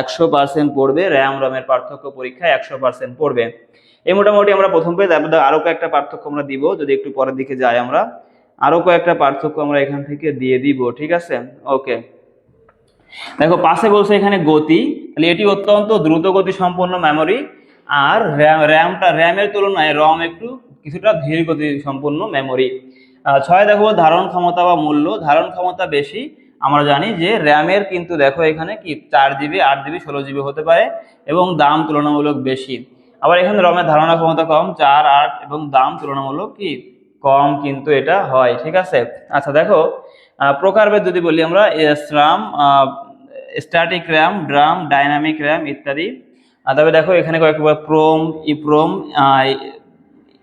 [SPEAKER 1] 100% পড়বে, র্যাম রমের পার্থক্য পরীক্ষায় 100% পড়বে। এই মোটামুটি আমরা প্রথম পেজ, আরো কয়েকটা পার্থক্য আমরা দিব, যদি একটু পরের দিকে যাই আমরা আরো কয়েকটা পার্থক্য আমরা এখান থেকে দিয়ে দিব, ঠিক আছে। ওকে, দেখো পাশে বলছে এখানে গতি, তাহলে এটি অত্যন্ত দ্রুত গতি সম্পন্ন মেমোরি, আর র্যামের তুলনায় রম একটু কিছুটা ধীর গতি সম্পন্ন মেমোরি। 6 দেখো ধারণ ক্ষমতা বা মূল্য, ধারণ ক্ষমতা বেশি, আমরা জানি যে র্যামের কিন্তু দেখো এখানে কি 4 জিবি, 8 জিবি, 16 জিবি হতে পারে, এবং দাম তুলনামূলক বেশি। আবার এখানে রমের ধারণা ক্ষমতা কম, 4, 8, এবং দাম তুলনামূলক কি কম কিন্তু এটা হয়, ঠিক আছে। আচ্ছা দেখো প্রকারভেদ যদি বলি আমরা, SRAM, static RAM, DRAM, dynamic RAM ইত্যাদি। তবে দেখো এখানে কয়েকবার প্রোম, ইপ্রোম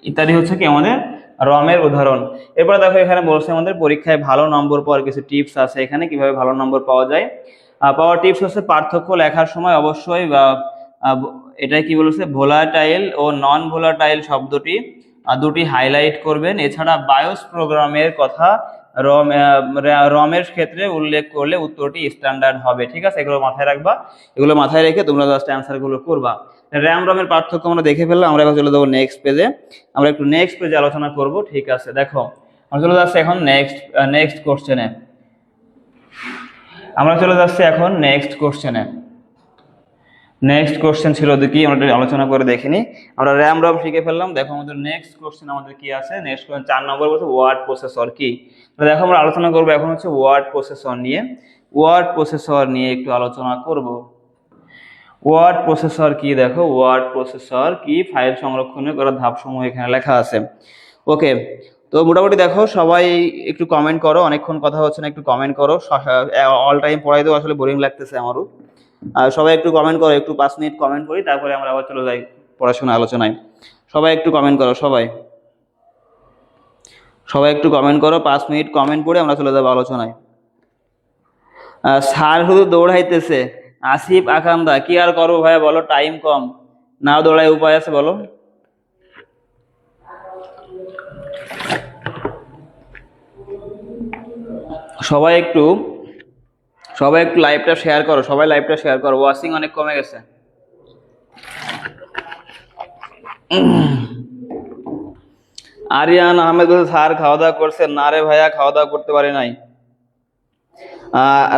[SPEAKER 1] ইত্যাদি হচ্ছে কি আমাদের রমের উদাহরণ। এরপর দেখো এখানে বলছে আমাদের পরীক্ষায় ভালো নম্বর পাওয়ার কিছু টিপস আছে এখানে, কিভাবে ভালো নম্বর পাওয়া যায়। পাওয়ার টিপস হচ্ছে পার্থক্য লেখার সময় অবশ্যই এটা কি বলেছে, ভোলাটাইল ও নন ভোলাটাইল শব্দটি দুটি হাইলাইট করবেন। এছাড়া বায়োস প্রোগ্রামের কথা রমের ক্ষেত্রে উল্লেখ করলে উত্তরটি স্ট্যান্ডার্ড হবে, ঠিক আছে। এগুলো মাথায় রাখবা, এগুলো মাথায় রেখে তোমরা জাস্ট অ্যান্সার গুলো করবা। র্যাম রমের পার্থক্য আমরা দেখে ফেললাম, আমরা এবার চলে যাবো নেক্সট পেজে। আমরা একটু নেক্সট পেজে আলোচনা করব, ঠিক আছে। দেখো আমরা চলে যাচ্ছি এখন নেক্সট কোশ্চেনে। আমরা চলে যাচ্ছি এখন নেক্সট কোশ্চেনে। নেক্সট কোশ্চেন ছিল কি, আমরা আলোচনা করে দেখিনি। আমরা র্যাম রম শিখে ফেললাম। দেখো আমাদের নেক্সট কোশ্চেন আমাদের কি আছে, নেক্সট কোশ্চেন 4 নম্বর বলছে ওয়ার্ড প্রসেসর কি। দেখো আমরা আলোচনা করবো এখন হচ্ছে ওয়ার্ড প্রসেসর নিয়ে। ওয়ার্ড প্রসেসর নিয়ে একটু আলোচনা করব। ওয়ার্ড প্রসেসর কি, দেখো ওয়ার্ড প্রসেসর কি, ফাইল সংরক্ষণের করার ধাপসমূহ এখানে লেখা আছে। ওকে, তো মোটামুটি দেখো সবাই একটু কমেন্ট করো, অনেকক্ষণ কথা হচ্ছে না, একটু কমেন্ট করো। অল টাইম পড়াই দেবো, আসলে বোরিং লাগতেছে আমারও। সবাই একটু কমেন্ট করো, একটু 5 মিনিট কমেন্ট করি, তারপরে আমরা আবার চলে যাই পড়াশোনা আলোচনায়। সবাই একটু কমেন্ট করো, সবাই একটু কমেন্ট করো, 5 মিনিট কমেন্ট করে আমরা চলে যাবো আলোচনায়। স্যার শুধু দৌড়াইতেছে, আসিফ আকান্দা, কি আর করবো ভাইয়া বলো, টাইম কম, না দৌড়ায় উপায় আছে বলো। সবাই একটু লাইভটা শেয়ার করো, সবাই লাইভটা শেয়ার করো, ওয়াচিং অনেক কমে গেছে। আরিয়ান আহমেদ বলছে স্যার খাওয়া দাওয়া করছেন? না রে ভাইয়া, খাওয়া দাওয়া করতে পারি নাই।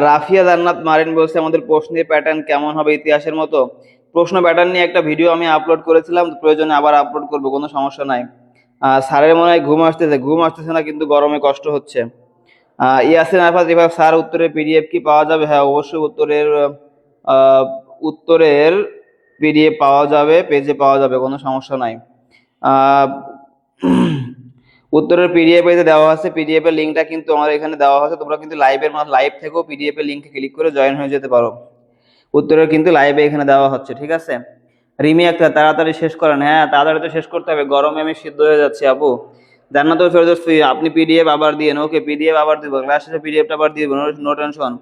[SPEAKER 1] রাফিয়া জান্নাত মারিন বলছে আমাদের প্রশ্নের প্যাটার্ন কেমন হবে, ইতিহাসের মতো? প্রশ্ন প্যাটার্ন নিয়ে একটা ভিডিও আমি আপলোড করেছিলাম, প্রয়োজনে আবার আপলোড করবো, কোনো সমস্যা নাই। স্যারের মনে হয় ঘুম আসতেছে না, কিন্তু গরমে কষ্ট হচ্ছে। ইয়াসিন আরফাত রিভাব, স্যার উত্তরের পিডিএফ কি পাওয়া যাবে? হ্যাঁ অবশ্যই, উত্তরের পিডিএফ পাওয়া যাবে, পেজে পাওয়া যাবে, কোনো সমস্যা নাই। উত্তরের পিডিএফ এতে দেওয়া আছে, পিডিএফ এর লিঙ্কটা কিন্তু আমার এখানে দেওয়া আছে, তোমরা কিন্তু লাইভ থেকেও পিডিএফ এর লিঙ্কে ক্লিক করে জয়েন হয়ে যেতে পারো। উত্তরের কিন্তু লাইভে এখানে দেওয়া হচ্ছে, ঠিক আছে। রিমি আক্তার, তাড়াতাড়ি শেষ করেন। হ্যাঁ তাড়াতাড়ি তো শেষ করতে হবে, গরমে আমি সিদ্ধ হয়ে যাচ্ছি আপু। জান্নাতুল ফেরদৌস আপনি পিডিএফ আবার দিয়েন। ওকে পিডিএফ আবার দিব, ক্লাস শেষে পিডিএফটা আবার দিয়ে দেবো, নো টেনশন।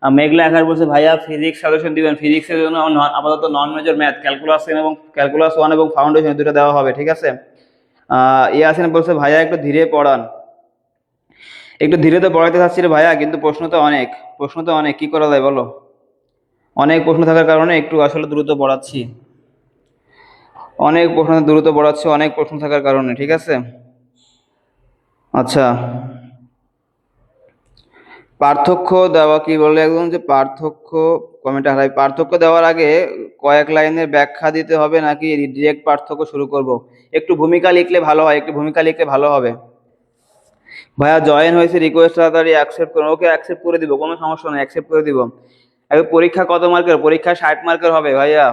[SPEAKER 1] মেঘলা আকার বলছে ভাইয়া ফিজিক্স সাজেশন দিবেন। ফিজিক্সের জন্য আপাতত নন মেজর ম্যাথ, ক্যালকুলাস এবং ক্যালকুলাস 1 এবং ফাউন্ডেশন দুটো দেওয়া হবে, ঠিক আছে। ইয়াসিন বলছে ভাইয়া একটু ধীরে পড়ান। একটু ধীরে তো পড়াইতে চাচ্ছি রে ভাইয়া, কিন্তু প্রশ্ন তো অনেক, কি করা যায় বলো। অনেক প্রশ্ন থাকার কারণে একটু আসলে দ্রুত পড়াচ্ছি, অনেক প্রশ্ন থাকার কারণে, ঠিক আছে। আচ্ছা, পার্থক্য দেওয়া কি বলে একদম, যে পার্থক্য কমেন্টে হারাই। পার্থক্য দেওয়ার আগে কয়েক লাইনের ব্যাখ্যা দিতে হবে নাকি ডিরেক্ট পার্থক্য শুরু করব? একটু ভূমিকা লিখলে ভালো হয়, একটু ভূমিকা লিখলে ভালো হবে। ভাইয়া জয়েন হয়েছে, রিকোয়েস্ট তাড়াতাড়ি অ্যাকসেপ্ট করুন। ওকে অ্যাকসেপ্ট করে দিব, কোনো সমস্যা নেই, অ্যাকসেপ্ট করে দিব। পরীক্ষা কত মার্কের? পরীক্ষা 60 মার্কের হবে ভাইয়া।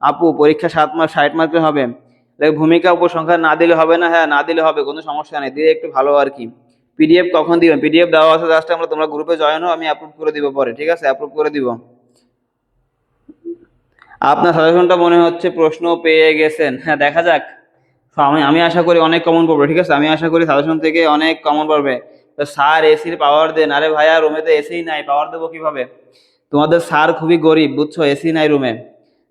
[SPEAKER 1] আপু পরীক্ষা 60 মার্কের হবে। ভূমিকা উপসংখ্যা না দিলে হবে না? হ্যাঁ না দিলে হবে, কোনো সমস্যা নেই, দিয়ে একটু ভালো আর কি। পিডিএফ কখন দিবেন? পিডিএফ দেওয়া আছে, জাস্ট তোমরা গ্রুপে জয়েন হও, আমি অ্যাপ্রুভ করে দিব পরে, ঠিক আছে, অ্যাপ্রুভ করে দিব। আপনার সাজেশনটা মনে হচ্ছে প্রশ্ন পেয়ে গেছেন। হ্যাঁ দেখা যাক। তো আমি আশা করি অনেক কমন পড়বে, ঠিক আছে, আমি আশা করি সাজেশন থেকে অনেক কমন পড়বে। তো স্যার এসির পাওয়ার দেন। আরে ভাইয়া রুমে তো এসি নাই, পাওয়ার দেবো কিভাবে? তোমাদের স্যার খুবই গরিব বুঝছো, এসি নাই রুমে।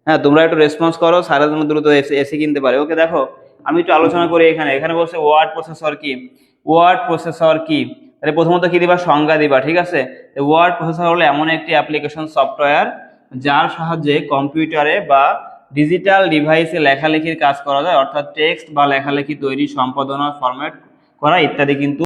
[SPEAKER 1] হ্যাঁ তোমরা একটু রেসপন্স করো, স্যারের জন্য দ্রুত এসি কিনতে পারে। ওকে দেখো, আমি একটু আলোচনা করি। এখানে এখানে বলছে ওয়ার্ড প্রসেসর কি। ওয়ার্ড প্রসেসর কি? তাহলে প্রথমত কি দিবা? সংজ্ঞা দিবা, ঠিক আছে। ওয়ার্ড প্রসেসর হলো এমন একটি অ্যাপ্লিকেশন সফটওয়্যার যার সাহায্যে কম্পিউটারে বা ডিজিটাল ডিভাইসে লেখালেখির কাজ করা যায়, অর্থাৎ টেক্সট বা লেখালেখি তৈরি, সম্পাদনা, ফরম্যাট করা ইত্যাদি কিন্তু